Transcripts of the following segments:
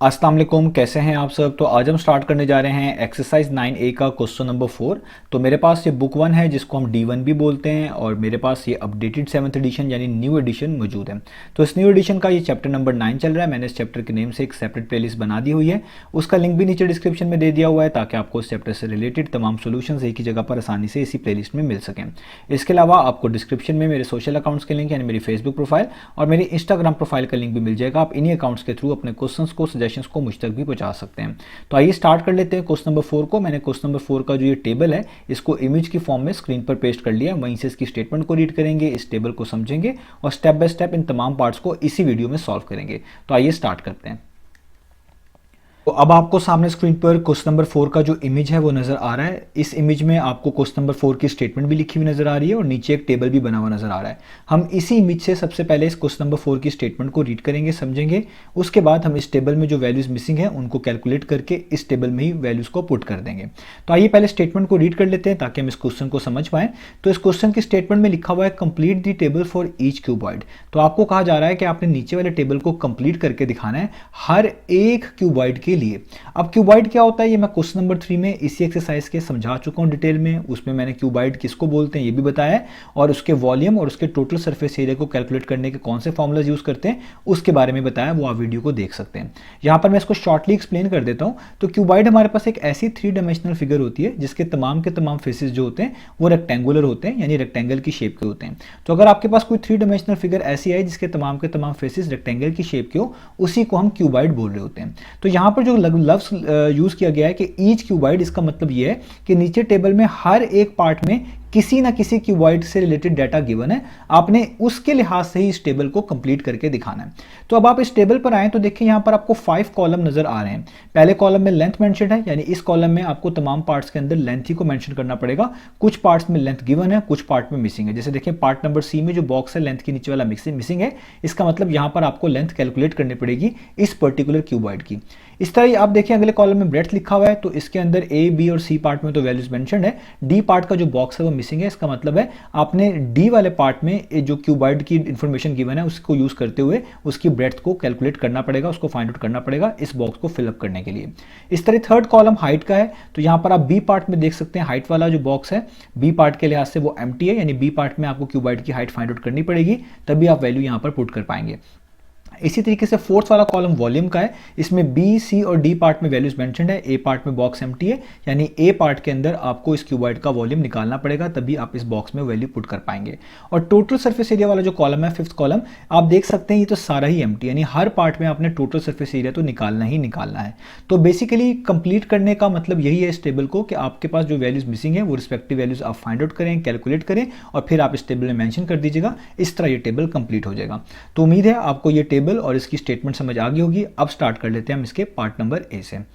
अस्सलाम वालेकुम, कैसे हैं आप सब। तो आज हम स्टार्ट करने जा रहे हैं एक्सरसाइज 9A का क्वेश्चन नंबर 4। तो मेरे पास ये बुक 1 है जिसको हम D1 भी बोलते हैं, और मेरे पास ये अपडेटेड 7th एडिशन यानी न्यू एडिशन मौजूद है। तो इस न्यू एडिशन का ये चैप्टर नंबर 9 चल रहा है। मैंने इस चैप्टर के नेम से एक सेपरेट प्लेलिस्ट बना दी हुई है, उसका लिंक भी नीचे डिस्क्रिप्शन में दे दिया हुआ है ताकि आपको इस चैप्टर से रिलेटेड तमाम सोल्यूशन एक ही जगह पर आसानी से इसी प्लेलिस्ट में मिल सकें। इसके अलावा आपको डिस्क्रिप्शन में मेरे सोशल अकाउंट्स के लिंक यानी मेरी फेसबुक प्रोफाइल और मेरी इंस्टाग्राम प्रोफाइल का लिंक भी मिल जाएगा। आप इन्हीं अकाउंट्स के थ्रू अपने क्वेश्चंस को, सजेशंस को मुझ तक भी पहुंचा सकते हैं। तो आइए स्टार्ट कर लेते हैं क्वेश्चन नंबर 4 को। मैंने क्वेश्चन नंबर 4 का जो ये टेबल है इसको इमेज की फॉर्म में स्क्रीन पर पेस्ट कर लिया है। वहीं से इसकी स्टेटमेंट को रीड करेंगे, इस टेबल को समझेंगे और स्टेप बाय स्टेप इन तमाम पार्ट्स को इसी वीडियो में सॉल्व करेंगे। तो आइए स्टार्ट करते हैं। तो अब आपको सामने स्क्रीन पर क्वेश्चन नंबर 4 का जो इमेज है वो नजर आ रहा है। इस इमेज में आपको क्वेश्चन नंबर 4 की स्टेटमेंट भी लिखी हुई नजर आ रही है और नीचे एक टेबल भी बना हुआ नजर आ रहा है। हम इसी इमेज से सबसे पहले इस क्वेश्चन नंबर 4 की स्टेटमेंट को रीड करेंगे, समझेंगे। उसके बाद हम इस टेबल में जो वैल्यूज मिसिंग है उनको कैलकुलेट करके इस टेबल में ही वैल्यूज को पुट कर देंगे। तो आइए पहले स्टेटमेंट को रीड कर लेते हैं ताकि हम इस क्वेश्चन को समझ पाएं। तो इस क्वेश्चन की स्टेटमेंट में लिखा हुआ है complete the table for each cuboid. तो आपको कहा जा रहा है कि आपने नीचे वाले टेबल को कंप्लीट करके दिखाना है हर एक क्यूबॉइड के लिए। अब क्यूबॉइड क्या होता है ये मैं क्वेश्चन नंबर 3 में इसी एक्सरसाइज के समझा चुका हूं डिटेल में। उसमें मैंने क्यूबॉइड किसको बोलते हैं ये भी बताया है, और उसके वॉल्यूम और उसके टोटल सरफेस एरिया को कैलकुलेट करने के कौन से फॉर्मूलाज यूज करते हैं उसके बारे में बताया। वो आप वीडियो को देख सकते हैं। यहां पर मैं इसको शॉर्टली एक्सप्लेन कर देता हूं। तो क्यूबॉइड हमारे पास एक ऐसी 3 डायमेंशनल फिगर होती है जिसके तमाम के तमाम फेसेस जो होते हैं वो रेक्टेंगुलर होते हैं, यानी रेक्टेंगल की शेप के होते हैं। तो अगर आपके पास कोई 3 डायमेंशनल फिगर ऐसी है जिसके तमाम के तमाम फेसेस रेक्टेंगल की शेप के हो, उसी को हम क्यूबॉइड बोल रहे होते हैं। तो यहां पर जो लफ्ज यूज किया गया है कि ईच क्यूबॉइड, इसका मतलब यह है कि नीचे टेबल में हर एक पार्ट में किसी ना किसी क्यूबॉइड से रिलेटेड डाटा गिवन है, आपने उसके लिहाज से ही इस टेबल को कंप्लीट करके दिखाना है। तो अब आप इस टेबल पर आए तो देखिए यहां पर आपको 5 कॉलम नजर आ रहे हैं। पहले कॉलम में लेंथ मेंशन है, यानी इस कॉलम में आपको तमाम पार्ट्स के अंदर लेंथ ही को मेंशन करना पड़ेगा। कुछ पार्ट्स में लेंथ गिवन है, कुछ पार्ट में मिसिंग है। जैसे देखिए पार्ट नंबर सी में जो बॉक्स है लेंथ के नीचे वाला मिसिंग है, इसका मतलब यहां पर आपको लेंथ कैलकुलेट करनी पड़ेगी इस पर्टिकुलर क्यूबॉइड की। इस तरह आप देखिए अगले कॉलम में ब्रेड्थ लिखा हुआ है, तो इसके अंदर ए, बी और सी पार्ट में तो वैल्यूज मेंशन्ड है। डी पार्ट का जो बॉक्स है वो मिसिंग है। इसका मतलब है आपने डी वाले पार्ट में जो क्यूबॉइड की इंफॉर्मेशन गिवन है उसको यूज करते हुए उसकी ब्रेड्थ को कैलकुलेट करना पड़ेगा, उसको फाइंड आउट करना पड़ेगा इस बॉक्स को फिलअप करने के लिए। इस तरह थर्ड कॉलम हाइट का है, तो यहां पर आप बी पार्ट में देख सकते हैं हाइट वाला जो बॉक्स है बी पार्ट के लिहाज से वो एम्प्टी है, यानी बी पार्ट में आपको क्यूबॉइड की हाइट फाइंड आउट करनी पड़ेगी, तभी आप वैल्यू यहां पर पुट कर पाएंगे। इसी तरीके से फोर्थ वाला कॉलम वॉल्यूम का है। इसमें बी, सी और डी पार्ट में वैल्यूज मेंशन्ड है, ए पार्ट में बॉक्स एम्प्टी है, यानी ए पार्ट के अंदर आपको इस क्यूबॉइड का वॉल्यूम निकालना पड़ेगा, तभी आप इस बॉक्स में वैल्यू पुट कर पाएंगे। और टोटल सरफेस एरिया वाला जो कॉलम है फिफ्थ कॉलम, आप देख सकते हैं ये तो सारा ही एम्प्टी, यानी हर पार्ट में आपने टोटल सरफेस एरिया तो निकालना ही निकालना है। तो बेसिकली कंप्लीट करने का मतलब यही है इस टेबल को कि आपके पास जो वैल्यूज मिसिंग है वो रिस्पेक्टिव वैल्यूज आप फाइंड आउट करें, कैलकुलेट करें और फिर आप इस टेबल में मेंशन कर दीजिएगा। इस तरह ये टेबल कंप्लीट हो जाएगा। तो उम्मीद है आपको ये टेबल और इसकी स्टेटमेंट समझ आ गई होगी। अब स्टार्ट कर लेते हैं हम इसके पार्ट नंबर ए से।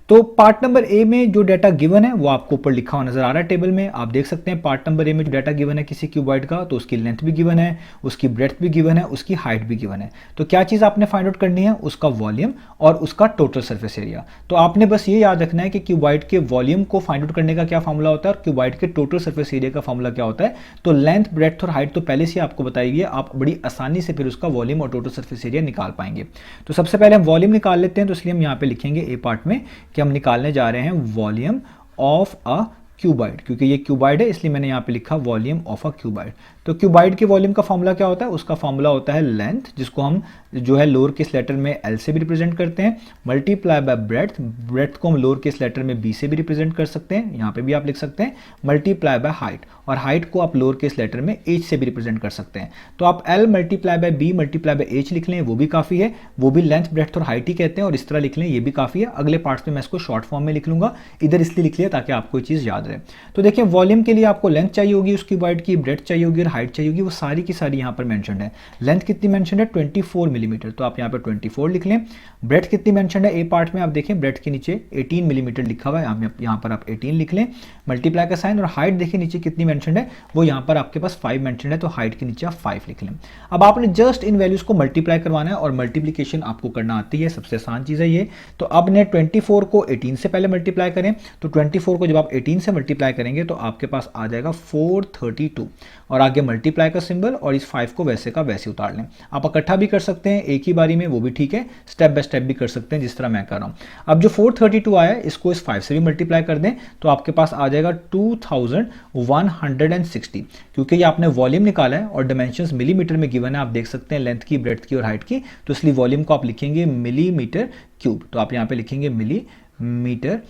तो पार्ट नंबर ए में जो डाटा गिवन है वो आपको ऊपर लिखा हुआ नजर आ रहा है टेबल में। आप देख सकते हैं पार्ट नंबर ए में जो डाटा गिवन है किसी क्यूबॉइड का, तो उसकी लेंथ भी गिवन है, उसकी ब्रेड्थ भी गिवन है, उसकी हाइट भी गिवन है। तो क्या चीज आपने फाइंड आउट करनी है, उसका वॉल्यूम और उसका टोटल सरफेस एरिया। तो आपने बस ये याद रखना है कि क्यूबॉइड के वॉल्यूम को फाइंड आउट करने का क्या फॉर्मूला होता है और क्यूबॉइड के टोटल सरफेस एरिया का फॉर्मूला क्या होता है। तो लेंथ, ब्रेड्थ और हाइट तो पहले से आपको बताई गई है, आप बड़ी आसानी से फिर उसका वॉल्यूम और टोटल सरफेस एरिया निकाल पाएंगे। तो सबसे पहले हम वॉल्यूम निकाल लेते हैं, तो इसलिए हम यहाँ पे लिखेंगे ए पार्ट में कि हम निकालने जा रहे हैं वॉल्यूम ऑफ अ क्यूबॉइड। क्योंकि ये क्यूबॉइड है इसलिए मैंने यहां पे लिखा वॉल्यूम ऑफ अ क्यूबॉइड। तो क्यूबॉइड के वॉल्यूम का फॉर्मूला क्या होता है, उसका फॉर्मूला होता है लेंथ, जिसको हम जो है लोअर केस लेटर में एल से भी रिप्रेजेंट करते हैं, मल्टीप्लाई बाय ब्रेड्थ, ब्रेड्थ को हम लोअर केस लेटर में बी से भी रिप्रेजेंट कर सकते हैं, यहाँ पे भी आप लिख सकते हैं, मल्टीप्लाई बाय हाइट, और हाइट को आप लोअर केस लेटर में एच से भी रिप्रेजेंट कर सकते हैं। तो आप L multiply by B multiply by H लिख लें, वो भी काफी है, वो भी लेंथ, ब्रेड्थ और हाइट ही कहते हैं, और इस तरह लिख लें, ये भी काफी है। अगले पार्ट्स में मैं इसको शॉर्ट फॉर्म में लिख लूंगा, इधर इसलिए लिख लिया ताकि आपको ये चीज याद रहे। तो देखिए वॉल्यूम के लिए आपको लेंथ चाहिए होगी उस क्यूबॉइड की, ब्रेड्थ चाहिए होगी और हाइट चाहिए होगी, वो सारी की सारी यहाँ पर मेंशन्ड है। लेंथ कितनी मेंशन्ड है, 24 मिलीमीटर, तो आप यहाँ पर 24 लिख लें। ब्रेड्थ कितनी मेंशन्ड है ए पार्ट में, आप देखें ब्रेड्थ के नीचे 18 मिलीमीटर लिखा हुआ है, यहाँ पर आप 18 लिख लें, मल्टीप्लाई का साइन। और हाइट देखिए नीचे कितनी मेंशन्ड है, वो यहाँ पर आपके पास 5 मेंशन्ड है, तो हाइट के नीचे आप 5 लिख लें। अब आपने जस्ट इन वैल्यूज को मल्टीप्लाई करवाना है, और मल्टीप्लीकेशन आपको करना आती है, सबसे आसान चीज है ये। तो आपने 24 को 18 से पहले मल्टीप्लाई करें, तो 24 को जब आप 18 से मल्टीप्लाई करेंगे तो आपके पास आ जाएगा 432, और आगे आगे मल्टीप्लाई का सिंबल और इस 5 को वैसे का वैसे उतार लें। आप इकट्ठा भी कर सकते हैं एक ही बारी में, वो भी ठीक है, स्टेप बाय स्टेप भी कर सकते हैं जिस तरह मैं कर रहा हूँ। अब जो 432 आया है इसको इस 5 से भी मल्टीप्लाई कर दें तो आपके पास आ जाएगा 2160, क्योंकि ये आपने वॉल्यूम निकाला है और डायमेंशंस मिलीमीटर में गिवन है, आप देख सकते हैं लेंथ की, ब्रेड्थ की और हाइट की, तो इसलिए वॉल्यूम को आप लिखेंगे मिलीमीटर क्यूब। तो आप यहाँ पे लिखेंगे मिलीमीटर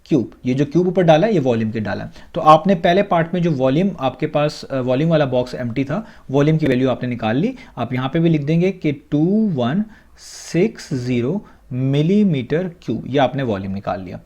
क्यूब। ये जो क्यूब ऊपर डाला है ये वॉल्यूम के डाला है। तो आपने पहले पार्ट में जो वॉल्यूम आपके पास वॉल्यूम वाला बॉक्स एम्प्टी था, वॉल्यूम की वैल्यू आपने निकाल ली। आप यहाँ पे भी लिख देंगे कि 2160 मिलीमीटर क्यूब, ये आपने वॉल्यूम निकाल लिया।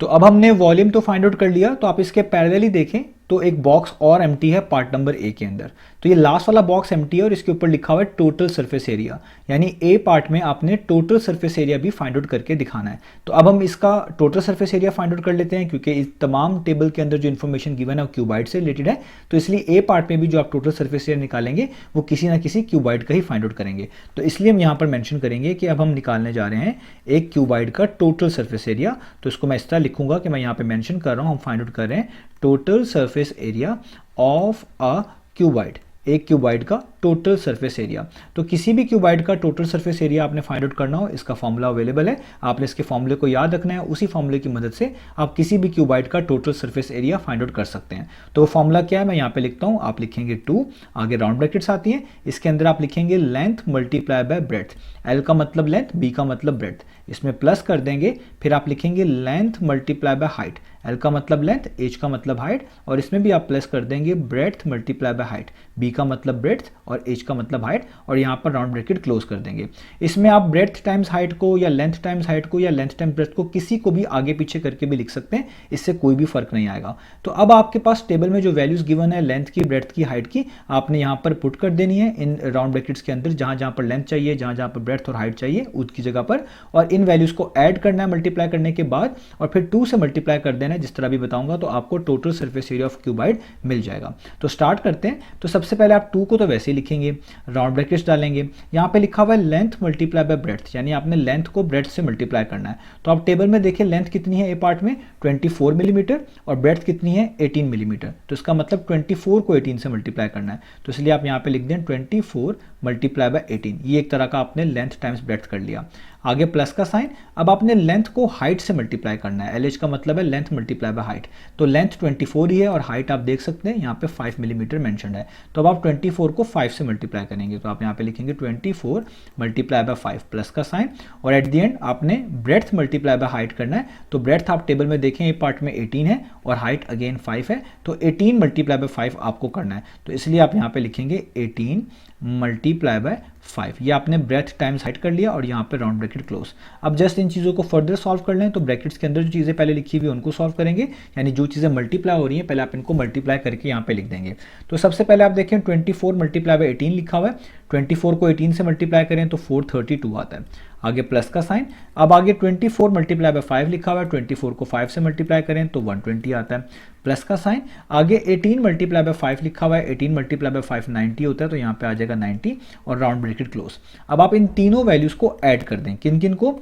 तो अब हमने वॉल्यूम तो फाइंड आउट कर लिया, तो आप इसके पैरेलली देखें तो एक बॉक्स और एम्प्टी है पार्ट नंबर ए के अंदर। तो ये लास्ट वाला बॉक्स एम्प्टी है और इसके ऊपर लिखा हुआ है टोटल सरफेस एरिया, यानी ए पार्ट में आपने टोटल सरफेस एरिया भी फाइंड आउट करके दिखाना है। तो अब हम इसका total surface area find out कर लेते हैं, क्योंकि इस तमाम टेबल के अंदर जो इन्फॉर्मेशन गिवन है वो क्यूबाइड से रिलेटेड है। तो इसलिए ए पार्ट में भी जो आप टोटल सरफेस एरिया निकालेंगे वो किसी ना किसी क्यूबाइड का ही फाइंड आउट करेंगे। तो इसलिए हम यहाँ पर मैंशन करेंगे कि अब हम निकालने जा रहे हैं एक क्यूबाइड का टोटल सरफेस एरिया। तो इसको मैं इस तरह लिखूंगा कि मैं यहाँ पे मेंशन कर रहा हूँ, हम फाइंड आउट कर रहे हैं total surface area of a cuboid, एक क्यूबाइड का टोटल सरफेस एरिया। तो किसी भी क्यूबाइड का टोटल सरफेस एरिया आपने फाइंड आउट करना हो, इसका फॉर्मूला अवेलेबल है, आपने इसके फॉर्मूले को याद रखना है, उसी फॉर्मूले की मदद से आप किसी भी क्यूबाइड का total surface area find out कर सकते हैं। तो वो फॉर्मूला क्या है मैं यहाँ पे लिखता हूँ, आप लिखेंगे 2, आगे राउंड ब्रैकेट्स आती हैं, इसके अंदर आप लिखेंगे length multiply by breadth, L का मतलब लेंथ, बी का मतलब ब्रेड्थ, इसमें प्लस कर देंगे, फिर आप लिखेंगे length multiply by height, L का मतलब लेंथ, एच का मतलब हाइट, और इसमें भी आप प्लस कर देंगे breadth multiply by height, B का मतलब ब्रेड्थ और एच का मतलब हाइट, और यहाँ पर राउंड ब्रैकेट क्लोज कर देंगे। इसमें आप ब्रेड्थ टाइम्स हाइट को या लेंथ टाइम्स हाइट को या लेंथ टाइम्स ब्रेड्थ को किसी को भी आगे पीछे करके भी लिख सकते हैं, इससे कोई भी फर्क नहीं आएगा। तो अब आपके पास टेबल में जो वैल्यूज गिवन है लेंथ की, ब्रेड्थ की, हाइट की, आपने यहाँ पर पुट कर देनी है इन राउंड ब्रैकेट्स के अंदर, जहाँ जहाँ पर लेंथ चाहिए, जहाँ जहाँ पर ब्रेड्थ और हाइट चाहिए उसकी जगह पर, और इन वैल्यूज को ऐड करना है मल्टीप्लाई करने के बाद, और फिर 2 से मल्टीप्लाई कर देना है, जिस तरह भी बताऊंगा, तो आपको total surface area of cuboid मिल जाएगा। तो स्टार्ट करते हैं। तो सबसे पहले आप 2 को तो वैसे ही लिखेंगे, राउंड ब्रैकेट्स डालेंगे, यहाँ पे लिखा हुआ है लेंथ मल्टीप्लाई बाय ब्रेड्थ, यानी आपने लेंथ को ब्रेड्थ से मल्टीप्लाई करना है। तो आप टेबल में देखिए लेंथ कितनी है ए पार्ट में 24 मिलीमीटर और ब्रेड्थ कितनी है 18 मिलीमीटर, तो इसका मतलब 24 को 18 से मल्टीप्लाई करना है। तो इसलिए आप यहाँ पे लिख दें 24 मल्टीप्लाई बाय 18, ये एक तरह का आपने लेंथ टाइम्स ब्रेड्थ कर लिया। आगे प्लस का साइन, अब आपने लेंथ को हाइट से मल्टीप्लाई करना है, LH का मतलब है लेंथ मल्टीप्लाई बाय हाइट, तो लेंथ 24 ही है और हाइट आप देख सकते हैं यहाँ पे 5 मिलीमीटर मेंशन्ड है। तो अब आप 24 को 5 से मल्टीप्लाई करेंगे, तो आप यहाँ पे लिखेंगे 24 मल्टीप्लाई बाय 5 प्लस का साइन, और एट द एंड आपने ब्रेड्थ मल्टीप्लाई बाय हाइट करना है। तो ब्रेड्थ आप टेबल में देखें ये पार्ट में 18 है और हाइट अगेन 5 है, तो 18 मल्टीप्लाई बाय 5 आपको करना है। तो इसलिए आप यहाँ पे लिखेंगे 18 मल्टीप्लाई बाय 5, ये आपने ब्रेथ टाइम्स हाइट कर लिया और यहाँ पे राउंड ब्रैकेट क्लोज। अब जस्ट इन चीज़ों को फर्दर सॉल्व कर लें, तो ब्रैकेट्स के अंदर जो चीज़ें पहले लिखी हुई उनको सॉल्व करेंगे, यानी जो चीज़ें मल्टीप्लाई हो रही हैं पहले आप इनको मल्टीप्लाई करके यहाँ पे लिख देंगे। तो सबसे पहले आप देखें 24 मल्टीप्लाई बाय 18 लिखा हुआ है, 24 को 18 से मल्टीप्लाई करें तो 432 आता है, आगे प्लस का साइन। अब आगे 24 मल्टीप्लाई बाय 5 लिखा हुआ है, 24 को 5 से मल्टीप्लाई करें तो 120 आता है, प्लस का साइन। आगे 18 मल्टीप्लाई बाय 5 लिखा हुआ है, 18 मल्टीप्लाई बाय 5 90 होता है, तो यहाँ पे आ जाएगा 90 और राउंड ब्रैकेट क्लोज। अब आप इन तीनों वैल्यूज को ऐड कर दें, किन किन को,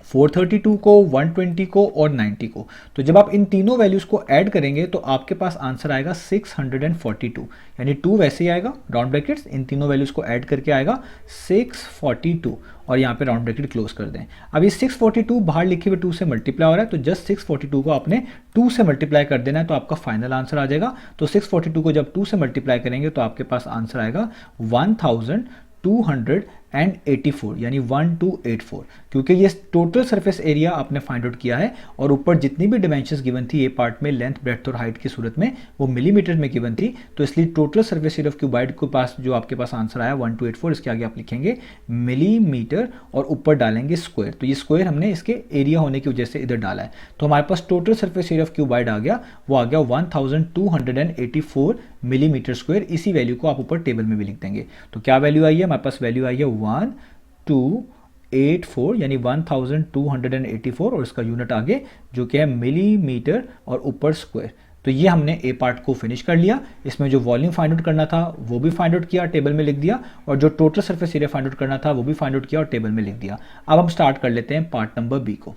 432 को, 120 को और 90 को। तो जब आप इन तीनों वैल्यूज को ऐड करेंगे तो आपके पास आंसर आएगा 642, यानी 2 वैसे ही आएगा, राउंड ब्रैकेट्स इन तीनों वैल्यूज को ऐड करके आएगा 642, और यहाँ पे राउंड ब्रैकेट क्लोज कर दें। अब ये 642 बाहर लिखे हुए 2 से मल्टीप्लाई हो रहा है, तो जस्ट 642 को आपने 2 से मल्टीप्लाई कर देना है, तो आपका फाइनल आंसर आ जाएगा। तो 642 को जब 2 से मल्टीप्लाई करेंगे तो आपके पास आंसर आएगा 1284, यानी 1284, क्योंकि ये टोटल सरफेस एरिया आपने फाइंड आउट किया है और ऊपर जितनी भी डिमेंशंस गिवन थी ये पार्ट में लेंथ, ब्रेड्थ और हाइट की सूरत में वो मिलीमीटर में गिवन थी, तो इसलिए total surface area of cuboid के पास जो आपके पास आंसर आया 1284, इसके आगे आप लिखेंगे मिलीमीटर और ऊपर डालेंगे स्क्वायर, तो ये स्क्वायर हमने इसके एरिया होने की वजह से इधर डाला है। तो हमारे पास total surface area of cuboid आ गया, वो आ गया 1284 मिलीमीटर स्क्वायर। इसी वैल्यू को आप ऊपर टेबल में भी लिख देंगे। तो क्या वैल्यू आई है, हमारे पास वैल्यू आई है 1284, यानी 1284, और इसका यूनिट आगे जो कि है मिलीमीटर और ऊपर स्क्वायर। तो ये हमने ए पार्ट को फिनिश कर लिया। इसमें जो वॉल्यूम फाइंड आउट करना था वो भी फाइंड आउट किया, टेबल में लिख दिया, और जो total surface area find out करना था वो भी फाइंड आउट किया और टेबल में लिख दिया। अब हम स्टार्ट कर लेते हैं पार्ट नंबर बी को।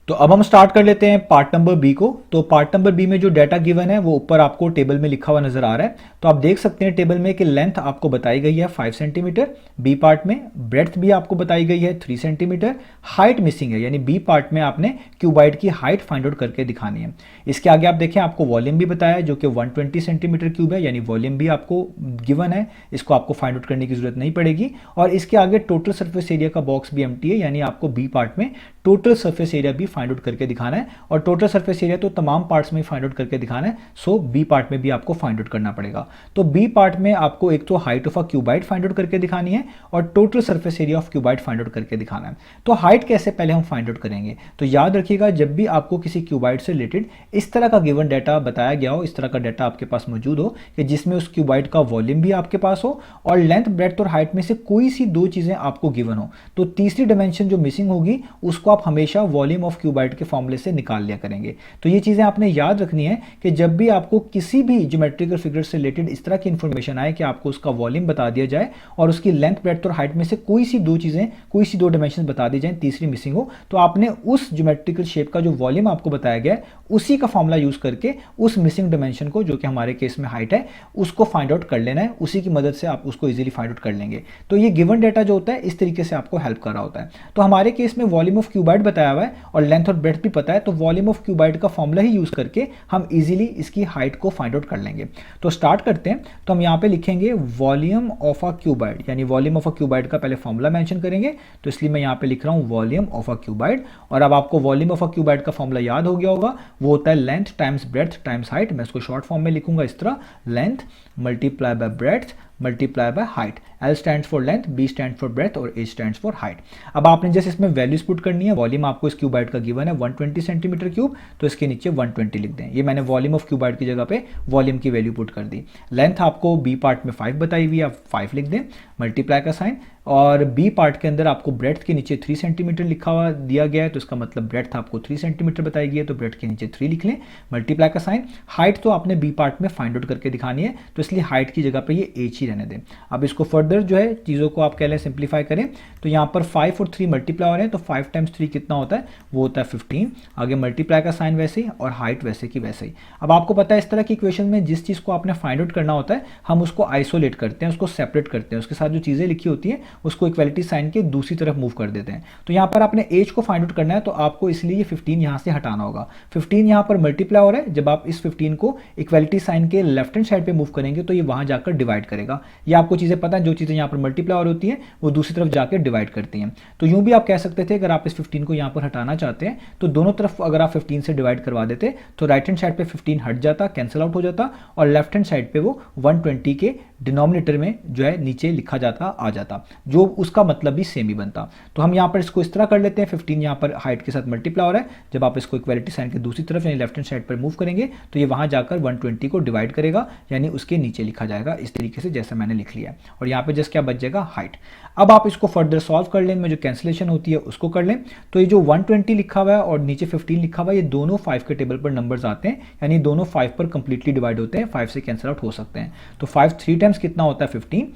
तो अब हम स्टार्ट कर लेते हैं पार्ट नंबर बी को। तो पार्ट नंबर बी में जो डाटा गिवन है वो ऊपर आपको टेबल में लिखा हुआ नजर आ रहा है। तो आप देख सकते हैं टेबल में कि लेंथ आपको बताई गई है 5 सेंटीमीटर बी पार्ट में, ब्रेड्थ भी आपको बताई गई है 3 सेंटीमीटर, हाइट मिसिंग है यानी बी पार्ट में आपने क्यूबाइड की हाइट फाइंड आउट करके दिखानी है। इसके आगे आप देखें आपको वॉल्यूम भी बताया है जो कि 120 सेंटीमीटर क्यूब है, यानी वॉल्यूम भी आपको गिवन है, इसको आपको फाइंड आउट करने की जरूरत नहीं पड़ेगी। और इसके आगे टोटल सर्फेस एरिया का बॉक्स भी एम्प्टी है, यानी आपको बी पार्ट में टोटल सर्फेस एरिया भी फाइंड आउट करके दिखाना है। और टोटल सर्फेस एरिया तो तमाम पार्ट्स में फाइंड आउट करके दिखाना है, सो बी पार्ट में भी आपको फाइंड आउट करना पड़ेगा। तो बी पार्ट में आपको एक तो height of a cuboid find out करके दिखानी है और total surface area of cuboid find out करके दिखाना है। तो हाइट कैसे पहले हम फाइंड आउट करेंगे, तो याद रखिएगा जब भी आपको किसी क्यूबाइड से रिलेटेड इस तरह का गिवन डाटा बताया गया हो, इस तरह का डाटा आपके पास मौजूद हो कि जिसमें उस क्यूबाइड का वॉल्यूम भी आपके पास हो और लेंथ, ब्रेड्थ और हाइट में से कोई सी दो चीजें आपको गिवन हो, तो तीसरी डायमेंशन जो मिसिंग होगी उसको आप हमेशा वॉल्यूम ऑफ क्यूबाइड के फॉर्मूले से निकाल लिया करेंगे। तो ये चीजें आपने याद रखनी है कि जब भी आपको किसी भी ज्योमेट्रिकल फिगर से रिलेटेड इस तरह की इंफॉर्मेशन आए कि आपको उसका वॉल्यूम बता दिया जाए और उसकी लेंथ, ब्रेड्थ और हाइट में से कोई सी दो चीजें, कोई सी दो डायमेंशन बता दी जाए, तीसरी मिसिंग हो, तो आपने उस ज्योमेट्रिकल शेप का जो वॉल्यूम आपको बताया गया है उसी का फॉर्मूला यूज करके उस मिसिंग डायमेंशन को, जो कि हमारे केस में हाइट है, उसको फाइंड आउट कर लेना है। उसी की मदद से आप उसको इजीली फाइंड आउट कर लेंगे। तो ये गिवन डाटा जो होता है इस तरीके से आपको हेल्प कर रहा होता है। तो हमारे केस में वॉल्यूम ऑफ क्यूबाइड बताया हुआ है और लेंथ और ब्रेड्थ भी पता है, तो वॉल्यूम ऑफ क्यूबाइड का फॉर्मूला ही यूज करके हम इजीली इसकी हाइट को फाइंड आउट कर लेंगे। तो स्टार्ट करते हैं। तो हम यहाँ पे लिखेंगे वॉल्यूम ऑफ अ क्यूबाइड, यानी वॉल्यूम ऑफ अ क्यूबाइड का पहले फॉर्मूला मेंशन करेंगे। तो इसलिए मैं यहाँ पे लिख रहा हूँ वॉल्यूम ऑफ अ क्यूबाइड। और अब आपको वॉल्यूम ऑफ अ क्यूबाइड का फॉर्मूला याद हो गया होगा, वो होता है length times breadth times height. मैं इसको शॉर्ट फॉर्म में लिखूंगा इस तरह, length multiply by breadth multiply by height. L stands for length, B stand for breadth और H स्टैंड्स फॉर हाइट। अब आपने जैसे इसमें वैल्यूज पुट करनी है, वॉल्यूम आपको इस क्यूबाइड का गिवन है 120 सेंटीमीटर क्यूब, तो इसके नीचे 120 लिख दें। ये मैंने वॉल्यूम ऑफ क्यूबाइड की जगह पे वॉल्यूम की वैल्यू पुट कर दी। लेंथ आपको बी पार्ट में 5 बताई हुई है, आप 5 लिख दें, मल्टीप्लाई का साइन। और बी पार्ट के अंदर आपको ब्रेड्थ के नीचे 3 सेंटीमीटर लिखा हुआ दिया गया है, तो इसका मतलब ब्रेड्थ आपको 3 सेंटीमीटर बताई गई है, तो ब्रेड्थ के नीचे 3 लिख लें, मल्टीप्लाई का साइन। हाइट तो आपने बी पार्ट में फाइंड आउट करके दिखानी है, तो इसलिए हाइट की जगह पे ये h ही रहने दें। अब इसको फर्दर जो है चीज़ों को आप कह लें सिंप्लीफाई करें, तो यहाँ पर 5 और 3 मल्टीप्लाई हो रहे हैं, तो 5 टाइम्स 3 कितना होता है, वो होता है 15। आगे मल्टीप्लाई का साइन वैसे ही और हाइट वैसे की वैसे ही। अब आपको पता है इस तरह की इक्वेशन में जिस चीज़ को आपने फाइंड आउट करना होता है हम उसको आइसोलेट करते हैं, उसको सेपरेट करते हैं, उसके साथ जो चीज़ें लिखी होती हैं उसको इक्वलिटी साइन के दूसरी तरफ मूव कर देते हैं। तो यहाँ पर आपने एज को फाइंड आउट करना है, तो आपको इसलिए 15 यहाँ से हटाना होगा। 15 यहाँ पर मल्टीप्लाई हो रहा है, जब आप इस 15 को इक्वलिटी साइन के लेफ्ट हैंड साइड पे मूव करेंगे तो ये वहां जाकर डिवाइड करेगा। ये आपको चीज़ें पता है, जो चीज़ें यहाँ पर मल्टीप्लाई और होती हैं वो दूसरी तरफ जाकर डिवाइड करती हैं। तो यूं भी आप कह सकते थे अगर आप इस 15 को यहाँ पर हटाना चाहते हैं तो दोनों तरफ अगर आप 15 से डिवाइड करवा देते तो राइट हैंड साइड पे 15 हट जाता, कैंसिल आउट हो जाता, और लेफ्ट हैंड साइड पे वो 120 के डिनोमिनेटर में जो है नीचे लिखा जाता आ जाता, जो उसका मतलब भी सेम ही बनता। तो हम यहाँ पर इसको इस तरह कर लेते हैं, 15 यहाँ पर हाइट के साथ मल्टीप्लाई हो रहा है, जब आप इसको इक्वलिटी साइन के दूसरी तरफ यानी लेफ्ट हैंड साइड पर मूव करेंगे तो ये वहां जाकर 120 को डिवाइड करेगा, यानी उसके नीचे लिखा जाएगा इस तरीके से जैसा मैंने लिख लिया है। और यहाँ पे जस्ट क्या बच जाएगा, हाइट। अब आप इसको फर्दर सॉल्व कर लें, में जो कैंसिलेशन होती है उसको कर लें। तो ये जो 120 लिखा हुआ है और नीचे 15 लिखा हुआ है, ये दोनों 5 के टेबल पर नंबर्स आते हैं, यानी दोनों 5 पर कंप्लीटली डिवाइड होते हैं, 5 से कैंसिल आउट हो सकते हैं। तो 5 3 टाइम्स कितना होता है 15,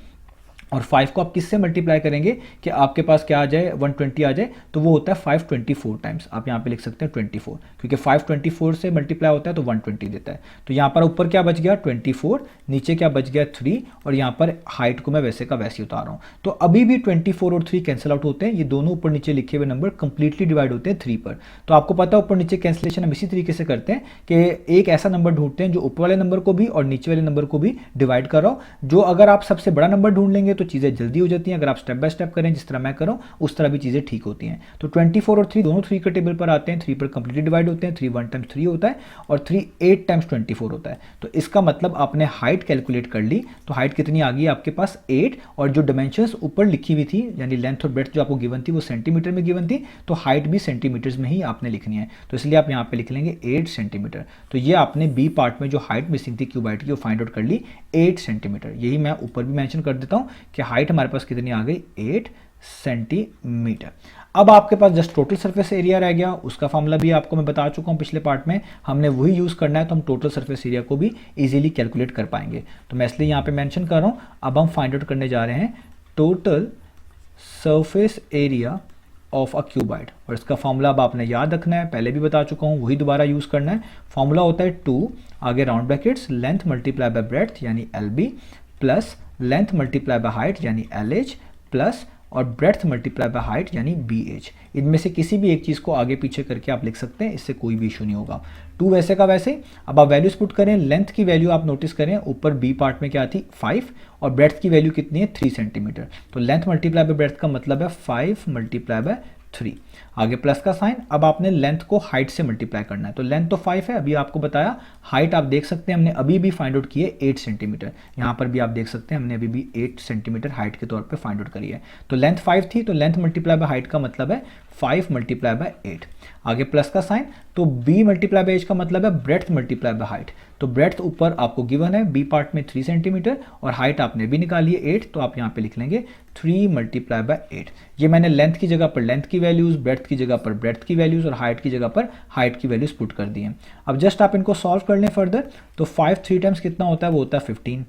और 5 को आप किससे मल्टीप्लाई करेंगे कि आपके पास क्या आ जाए 120 आ जाए, तो वो होता है 524 टाइम्स। आप यहाँ पे लिख सकते हैं 24, क्योंकि 524 से मल्टीप्लाई होता है तो 120 देता है। तो यहाँ पर ऊपर क्या बच गया 24, नीचे क्या बच गया 3, और यहाँ पर हाइट को मैं वैसे का वैसे उतार रहा हूँ। तो अभी भी 24 और 3 कैंसिल आउट होते हैं, ये दोनों ऊपर नीचे लिखे हुए नंबर कंप्लीटली डिवाइड होते हैं 3 पर। तो आपको पता है ऊपर नीचे कैंसिलेशन हम इसी तरीके से करते हैं कि एक ऐसा नंबर ढूंढते हैं जो ऊपर वाले नंबर को भी और नीचे वाले नंबर को भी डिवाइड कर रहा हो, जो अगर आप सबसे बड़ा नंबर ढूंढ लेंगे तो चीज़ें जल्दी हो जाती हैं, अगर आप स्टेप बाय स्टेप करें जिस तरह मैं कर रहा हूं उस तरह भी चीज़ें ठीक होती हैं। तो 24 और 3 दोनों 3 के टेबल पर आते हैं, 3 पर कंप्लीटली डिवाइड होते हैं, 3 1 टाइम्स 3 होता है और 3 8 टाइम्स 24 होता है। तो इसका मतलब आपने हाइट कैलकुलेट कर ली, तो हाइट कितनी आ गई आपके पास 8, और जो डायमेंशंस ऊपर लिखी हुई थी यानी लेंथ और ब्रेड्थ जो आपको गिवन थी वो सेंटीमीटर में गिवन थी, तो हाइट भी सेंटीमीटर्स में ही आपने लिखनी है। तो इसलिए आप यहाँ पे लिख लेंगे 8 सेंटीमीटर। तो ये आपने बी पार्ट में जो हाइट मिसिंग थी क्यूबाइड की वो फाइंड आउट कर ली 8 सेंटीमीटर। यही मैं ऊपर भी मेंशन कर देता हूँ कि हाइट हमारे पास कितनी आ गई 8 सेंटीमीटर। अब आपके पास जस्ट टोटल सरफेस एरिया रह गया, उसका फॉर्मूला भी आपको मैं बता चुका हूं पिछले पार्ट में, हमने वही यूज करना है, तो हम टोटल सरफेस एरिया को भी इजीली कैलकुलेट कर पाएंगे। तो मैं इसलिए यहां पे मेंशन कर रहा हूं। अब हम फाइंड आउट करने जा रहे हैं total surface area of a cuboid. और इसका फॉर्मूला अब आपने याद रखना है, पहले भी बता चुका हूँ, वही दोबारा यूज़ करना है। फॉर्मूला होता है 2 आगे round brackets length multiply by breadth यानी LB plus length multiply by height यानी LH प्लस और ब्रेड्थ मल्टीप्लाई बाय हाइट यानी BH। इनमें से किसी भी एक चीज़ को आगे पीछे करके आप लिख सकते हैं, इससे कोई भी इशू नहीं होगा। 2 वैसे का वैसे। अब आप वैल्यूज पुट करें, लेंथ की वैल्यू आप नोटिस करें ऊपर बी पार्ट में क्या थी 5 और ब्रेड्थ की वैल्यू कितनी है 3 सेंटीमीटर। तो लेंथ मल्टीप्लाई बाय ब्रेड्थ का मतलब है 5 मल्टीप्लाई बाय 3। आगे प्लस का साइन। अब आपने लेंथ को हाइट से मल्टीप्लाई करना है। तो लेंथ तो 5 है, अभी आपको बताया। हाइट आप देख सकते हैं हमने अभी भी फाइंड आउट की है 8 सेंटीमीटर। यहाँ पर भी आप देख सकते हैं हमने अभी भी 8 सेंटीमीटर हाइट के तौर पे फाइंड आउट करी है। तो लेंथ 5 थी, तो लेंथ मल्टीप्लाई बाय हाइट का मतलब है 5 मल्टीप्लाई बाय 8। आगे प्लस का साइन। तो b मल्टीप्लाई बाय h का मतलब है ब्रेड्थ मल्टीप्लाई बाय हाइट। तो ब्रेड्थ ऊपर आपको गिवन है बी पार्ट में 3 सेंटीमीटर और हाइट आपने भी निकाली है 8, तो आप यहाँ पे लिख लेंगे 3 मल्टीप्लाई बाय 8। ये मैंने लेंथ की जगह पर लेंथ की वैल्यूज, ब्रेड्थ की जगह पर ब्रेड्थ की वैल्यूज और हाइट की जगह पर हाइट की वैल्यूज पुट कर दी हैं। अब जस्ट आप इनको सॉल्व कर लें फर्दर। तो 5 3 टाइम्स कितना होता है, वो होता है 15।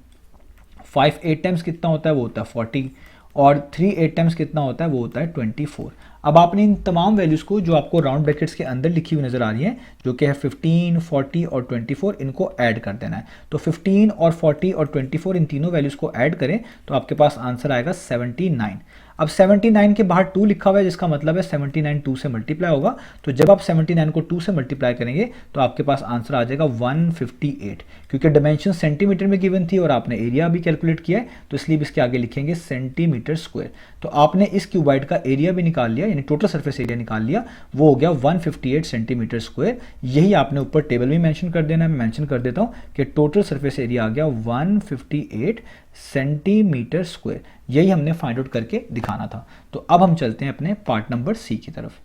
5 8 टाइम्स कितना होता है, वो होता है 40 और 3 8 टाइम्स कितना होता है, वो होता है 24। अब आपने इन तमाम वैल्यूज़ को जो आपको राउंड ब्रैकेट्स के अंदर लिखी हुई नज़र आ रही है, जो कि है 15, 40 और 24, इनको ऐड कर देना है। तो 15 और 40 और 24 इन तीनों वैल्यूज़ को ऐड करें तो आपके पास आंसर आएगा 79। अब 79 के बाहर 2 लिखा हुआ है, जिसका मतलब है 79 2 से मल्टीप्लाई होगा। तो जब आप 79 को 2 से मल्टीप्लाई करेंगे तो आपके पास आंसर आ जाएगा 158। क्योंकि डायमेंशन सेंटीमीटर में गिवन थी और आपने एरिया भी कैलकुलेट किया है, तो इसलिए इसके आगे लिखेंगे सेंटीमीटर स्क्वायर। तो आपने इस क्यूबाइड का एरिया भी निकाल लिया, यानी टोटल सरफेस एरिया निकाल लिया, वो हो गया 158 सेंटीमीटर स्क्वायर। यही आपने ऊपर टेबल में मेंशन कर देना है। मैं मेंशन कर देता हूँ कि टोटल सरफेस एरिया आ गया 158 सेंटीमीटर स्क्वायर। यही हमने फाइंड आउट करके दिखाना था। तो अब हम चलते हैं अपने पार्ट नंबर सी की तरफ।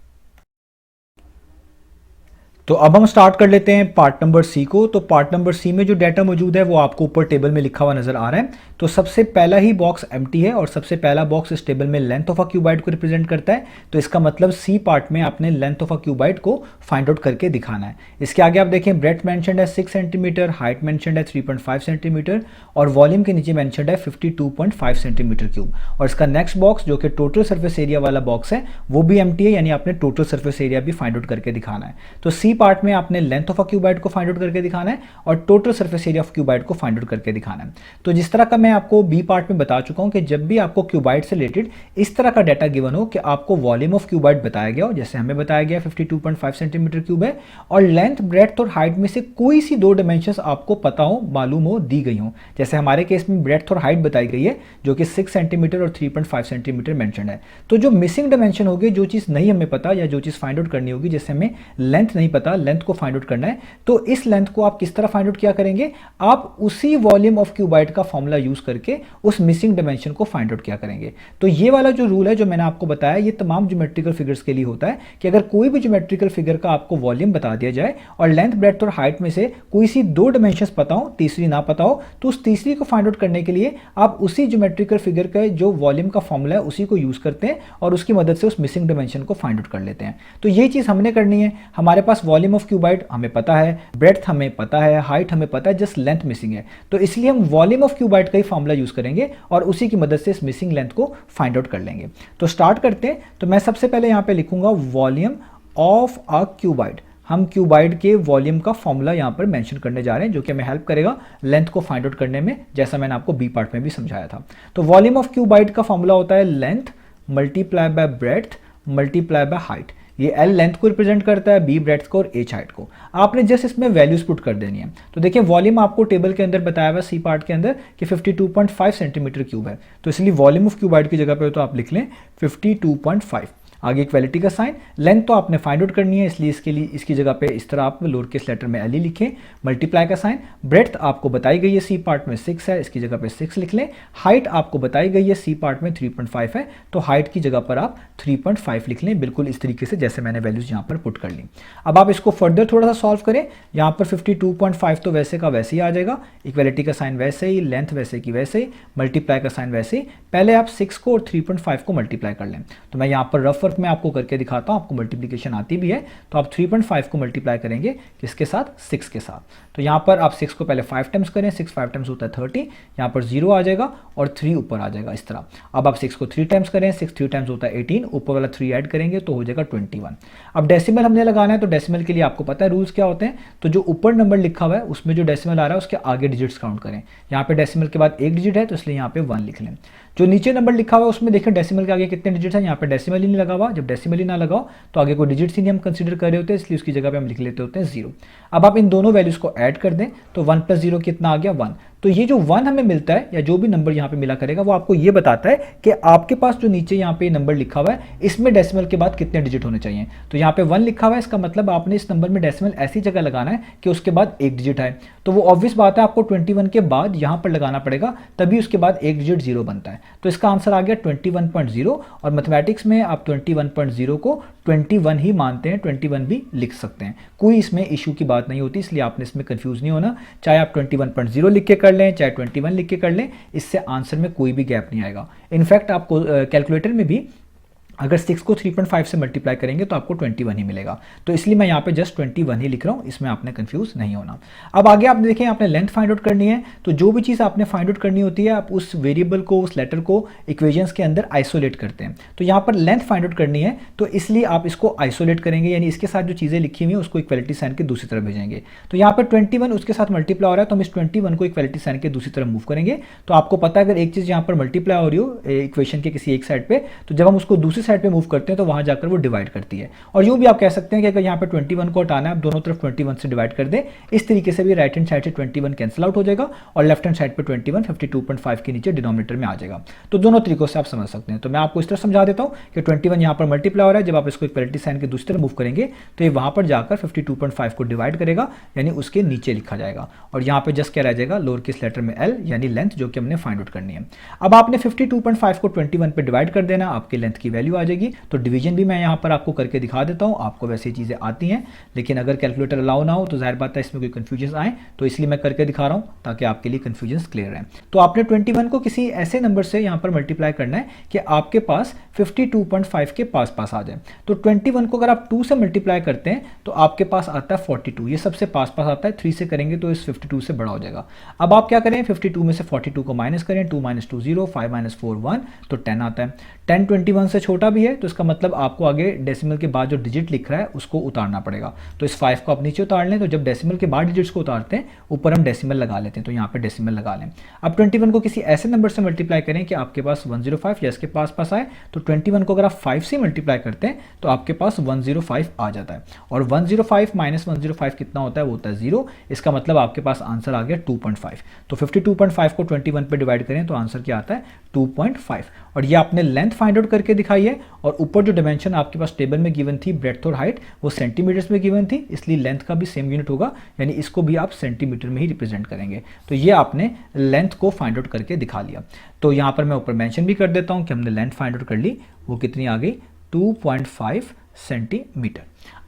तो अब हम स्टार्ट कर लेते हैं पार्ट नंबर सी को। तो पार्ट नंबर सी में जो डाटा मौजूद है वो आपको ऊपर टेबल में लिखा हुआ नजर आ रहा है। तो सबसे पहला ही बॉक्स एम्प्टी है और सबसे पहला बॉक्स इस टेबल में लेंथ ऑफ अ क्यूबाइड को रिप्रेजेंट करता है। तो इसका मतलब सी पार्ट में आपने लेंथ ऑफ अ क्यूबाइड को फाइंड आउट करके दिखाना है। इसके आगे आप देखें ब्रेड्थ मेंशन्ड है 6 सेंटीमीटर, हाइट मेंशन्ड है 3.5 सेंटीमीटर और वॉल्यूम के नीचे मेंशन्ड है 52.5 सेंटीमीटर क्यूब। और इसका नेक्स्ट बॉक्स जो कि टोटल सर्फेस एरिया वाला बॉक्स है वो भी एम्प्टी है, यानी आपने टोटल सर्फेस एरिया भी फाइंड आउट करके दिखाना है। तो सी पार्ट में आपने लेंथ ऑफ अ क्यूबाइड को फाइंड आउट करके दिखाना है और total surface area of cuboid को फाइंड आउट करके दिखाना है। तो जिस तरह का मैं आपको बी पार्ट में बता चुका हूं कि जब भी आपको क्यूबाइड से रिलेटेड इस तरह का डाटा गिवन हो कि आपको वॉल्यूम ऑफ क्यूबाइड बताया गया हो, जैसे हमें बताया गया 52.5 सेंटीमीटर क्यूब है और लेंथ, ब्रेड्थ और हाइट में से कोई सी 2 डायमेंशंस आपको पता हो, मालूम हो, दी गई हो। जैसे हमारे केस में ब्रेड्थ और हाइट बताई गई है जो कि 6 सेंटीमीटर और 3.5 सेंटीमीटर मेंशन है। तो जो मिसिंग डायमेंशन होगी, जो चीज़ नहीं हमें पता या जो चीज़ फाइंड आउट करनी होगी, जैसे हमें लेंथ नहीं पता, लेंथ को फाइंड आउट करना है, तो इस लेंथ को आप किस तरह फाइंड आउट किया करेंगे, आप उसी वॉल्यूम ऑफ क्यूबाइड का फॉर्मूला यूज करके उस मिसिंग डायमेंशन को फाइंड आउट किया करेंगे। तो ये वाला जो रूल है जो मैंने आपको बताया, ये तमाम ज्योमेट्रिकल फिगर्स के लिए होता है कि अगर कोई भी ज्योमेट्रिकल फिगर का आपको वॉल्यूम बता दिया जाए और लेंथ, ब्रेड्थ और हाइट में से कोई सी 2 डायमेंशंस पता हो, तीसरी ना पता हो, तो उस तीसरी को फाइंड आउट करने के लिए आप उसी ज्योमेट्रिकल फिगर का जो वॉल्यूम का फॉर्मूला है उसी को यूज करते हैं और उसकी मदद से उस मिसिंग डायमेंशन को फाइंड आउट कर लेते हैं। तो ये चीज हमने करनी है। हमारे पास वॉल्यूम ऑफ क्यूबाइड हमें पता है, ब्रेड्थ हमें पता है, हाइट हमें पता है, जस्ट लेंथ मिसिंग है। तो इसलिए हम वॉल्यूम ऑफ क्यूबाइड का ही फॉर्मूला यूज करेंगे और उसी की मदद से इस मिसिंग लेंथ को फाइंड आउट कर लेंगे। तो स्टार्ट करते हैं। तो मैं सबसे पहले यहां पे लिखूंगा वॉल्यूम ऑफ अ क्यूबाइड। हम क्यूबाइड के वॉल्यूम का फॉर्मूला यहां पर मेंशन करने जा रहे हैं जो कि हमें हेल्प करेगा लेंथ को फाइंड आउट करने में, जैसा मैंने आपको बी पार्ट में भी समझाया था। तो वॉल्यूम ऑफ क्यूबाइड का फॉर्मूला होता है length multiply by breadth multiply by height. ये L लेंथ को रिप्रेजेंट करता है, B ब्रेड्थ को और H हाइट को। आपने जस्ट इसमें वैल्यूज पुट कर देनी है। तो देखिए वॉल्यूम आपको टेबल के अंदर बताया हुआ सी पार्ट के अंदर कि 52.5 सेंटीमीटर क्यूब है। तो इसलिए वॉल्यूम ऑफ क्यूबाइड की जगह पे तो आप लिख लें 52.5। आगे इक्वालिटी का साइन। लेंथ तो आपने फाइंड आउट करनी है, इसलिए इसके लिए इसकी जगह पे इस तरह आप लोअर केस लेटर में L लिखें। मल्टीप्लाई का साइन। ब्रेड्थ आपको बताई गई है सी पार्ट में 6 है, इसकी जगह पे 6 लिख लें। हाइट आपको बताई गई है सी पार्ट में 3.5 है, तो हाइट की जगह पर आप 3.5 लिख लें, बिल्कुल इस तरीके से जैसे मैंने वैल्यूज यहाँ पर पुट कर ली। अब आप इसको फर्दर थोड़ा सा सॉल्व करें। यहाँ पर 52.5 तो वैसे का वैसे ही आ जाएगा, इक्वालिटी का साइन वैसे ही, लेंथ वैसे की वैसे ही, मल्टीप्लाई का साइन वैसे ही। पहले आप 6 को और 3.5 को मल्टीप्लाई कर लें। तो मैं यहाँ पर रफ वर्क फटाफट मैं आपको करके दिखाता हूँ, आपको मल्टीप्लिकेशन आती भी है। तो आप 3.5 को मल्टीप्लाई करेंगे किसके साथ, 6 के साथ। तो यहाँ पर आप 6 को पहले 5 टाइम्स करें, 6 5 टाइम्स होता है 30, यहाँ पर 0 आ जाएगा और 3 ऊपर आ जाएगा इस तरह। अब आप 6 को 3 टाइम्स करें, 6 3 टाइम्स होता है 18, ऊपर वाला 3 ऐड करेंगे तो हो जाएगा 21। अब डेसिमल हमने लगाना है, तो डेसिमल के लिए आपको पता है रूल्स क्या होते हैं। तो जो ऊपर नंबर लिखा हुआ है उसमें जो डेसिमल आ रहा है उसके आगे डिजिट्स काउंट करें। यहाँ पे डेसिमल के बाद एक डिजिट है तो इसलिए यहाँ पे 1 लिख लें। जो नीचे नंबर लिखा हुआ है उसमें देखिए डेसिमल के आगे कितने डिजिट्स हैं, यहाँ पे डेसिमल ही नहीं लगा हुआ। जब डेसिमल ही ना लगाओ तो आगे कोई डिजिट्स ही नहीं हम कंसीडर कर रहे होते, इसलिए उसकी जगह पे हम लिख लेते होते हैं 0। अब आप इन दोनों वैल्यूज को ऐड कर दें तो 1 + 0 कितना आ गया, 1। तो ये जो 1 हमें मिलता है या जो भी नंबर यहाँ पे मिला करेगा वो आपको ये बताता है कि आपके पास जो नीचे यहाँ पे नंबर लिखा हुआ है इसमें डेसिमल के बाद कितने डिजिट होने चाहिए। तो यहाँ पे 1 लिखा हुआ है, इसका मतलब आपने इस नंबर में डेसिमल ऐसी जगह लगाना है कि उसके बाद एक डिजिट आए। तो वो ऑब्वियस बात है आपको 21 के बाद यहाँ पर लगाना पड़ेगा, तभी उसके बाद एक डिजिट 0 बनता है। तो इसका आंसर आ गया 21.0। और मैथमेटिक्स में आप 21.0 को 21 ही मानते हैं, 21 भी लिख सकते हैं, कोई इसमें इशू की बात नहीं होती, इसलिए आपने इसमें कंफ्यूज नहीं होना। चाहे आप 21.0 लिख के कर लें, चाहे 21 लिख के कर लें, इससे आंसर में कोई भी गैप नहीं आएगा। इनफैक्ट आपको कैलकुलेटर में भी अगर 6 को 3.5 से मल्टीप्लाई करेंगे तो आपको 21 ही मिलेगा। तो इसलिए मैं यहाँ पे जस्ट 21 ही लिख रहा हूँ, इसमें आपने कंफ्यूज नहीं होना। अब आगे आपने देखें आपने लेंथ फाइंड आउट करनी है। तो जो भी चीज़ आपने फाइंड आउट करनी होती है आप उस वेरिएबल को, उस लेटर को इक्वेशंस के अंदर आइसोलेट करते हैं। तो यहाँ पर लेंथ फाइंड आउट करनी है तो इसलिए आप इसको आइसोलेट करेंगे, यानी इसके साथ जो चीज़ें लिखी हुई हैं उसको इक्वलिटी साइन के दूसरी तरफ भेजेंगे। तो यहाँ पर 21 उसके साथ मल्टीप्लाई हो रहा है, तो हम इस 21 को इक्वलिटी साइन के दूसरी तरफ मूव करेंगे। तो आपको पता है अगर एक चीज़ यहाँ पर मल्टीप्लाई हो रही हो इक्वेशन के किसी एक साइड पर, तो जब हम उसको दूसरी साइड पर मूव करते हैं तो वहां जाकर वो डिवाइड करती है। और यूं भी आप कह सकते हैं कि अगर यहाँ पे 21 को हटाना है आप दोनों तरफ 21 से डिवाइड कर दें, इस तरीके से भी राइट हैंड साइड से 21 कैंसिल आउट हो जाएगा और लेफ्ट हैंड साइड पे 21 52.5 के नीचे डिनोमिनेटर में आ जाएगा। तो दोनों तरीकों से आप समझ सकते हैं। तो मैं आपको इस तरह समझा देता हूं कि 21 यहाँ पर मल्टीप्लाई हो रहा है, जब आप इसको इक्वलिटी साइन के दूसरी तरफ मूव करेंगे तो ये वहां पर जाकर 52.5 को डिवाइड करेगा, यानी उसके नीचे लिखा जाएगा। और यहाँ पे जस्ट क्या रह जाएगा, लोअर केस लेटर में एल, यानी लेंथ, जो कि हमने फाइंड आउट करनी है। अब आपने 52.5 को 21 पे डिवाइड कर देना, आपकी लेंथ की वैल्यू आ जाएगी। तो डिवीजन भी मैं यहाँ पर आपको करके दिखा देता हूं, आपको वैसे चीजें आती हैं, लेकिन अगर कैलकुलेटर अलाउ ना हो तो जाहिर बात है इसमें कोई कंफ्यूजन आए, तो इसलिए मैं करके दिखा रहा हूं ताकि आपके लिए कंफ्यूजन क्लियर है। तो आपने 21 को किसी ऐसे नंबर से यहां पर मल्टीप्लाई करना है कि आपके पास 52.5 के पास पास आ जाए। तो 21 को अगर आप 2 से मल्टीप्लाई करते हैं तो आपके पास आता है 42, ये सबसे पास पास आता है, 3 से करेंगे तो इस 52 से बड़ा हो जाएगा। अब आप क्या करें, 52 में से 42 को माइनस करें, 2 - 2 0, 5 - 4 1, तो 10 आता है। 10 21 से छोटा भी है, तो इसका मतलब आपको आगे डेसिमल के बाद जो डिजिट लिख रहा है उसको उतारना पड़ेगा। तो इस 5 को आप नीचे उतार लें, तो जब डेसिमल के बाद डिजिट्स को उतारते हैं ऊपर हम डेसिमल लगा लेते हैं, तो यहाँ पे डेसिमल लगा लें। अब 21 को किसी ऐसे नंबर से मल्टीप्लाई करें कि आपके पास 105 या इसके पास पास आए। तो 21 को अगर आप 5 से मल्टीप्लाई करते हैं तो आपके पास 105 आ जाता है, और 105 - 105 कितना होता है, वो होता है 0। इसका मतलब आपके पास आंसर आ गया 2.5। तो 52.5 को 21 पे डिवाइड करें तो आंसर क्या आता है, 2.5। और ये आपने लेंथ फाइंड आउट करके दिखाई है, और ऊपर जो डायमेंशन आपके पास टेबल में गिवन थी, ब्रेड्थ और हाइट, वो सेंटीमीटर्स में गिवन थी, इसलिए लेंथ का भी सेम यूनिट होगा, यानी इसको भी आप सेंटीमीटर में ही रिप्रेजेंट करेंगे। तो ये आपने लेंथ को फाइंड आउट करके दिखा लिया। तो यहाँ पर मैं ऊपर मेंशन भी कर देता हूँ कि हमने लेंथ फाइंड आउट कर ली, वो कितनी आ गई, 2.5 सेंटीमीटर।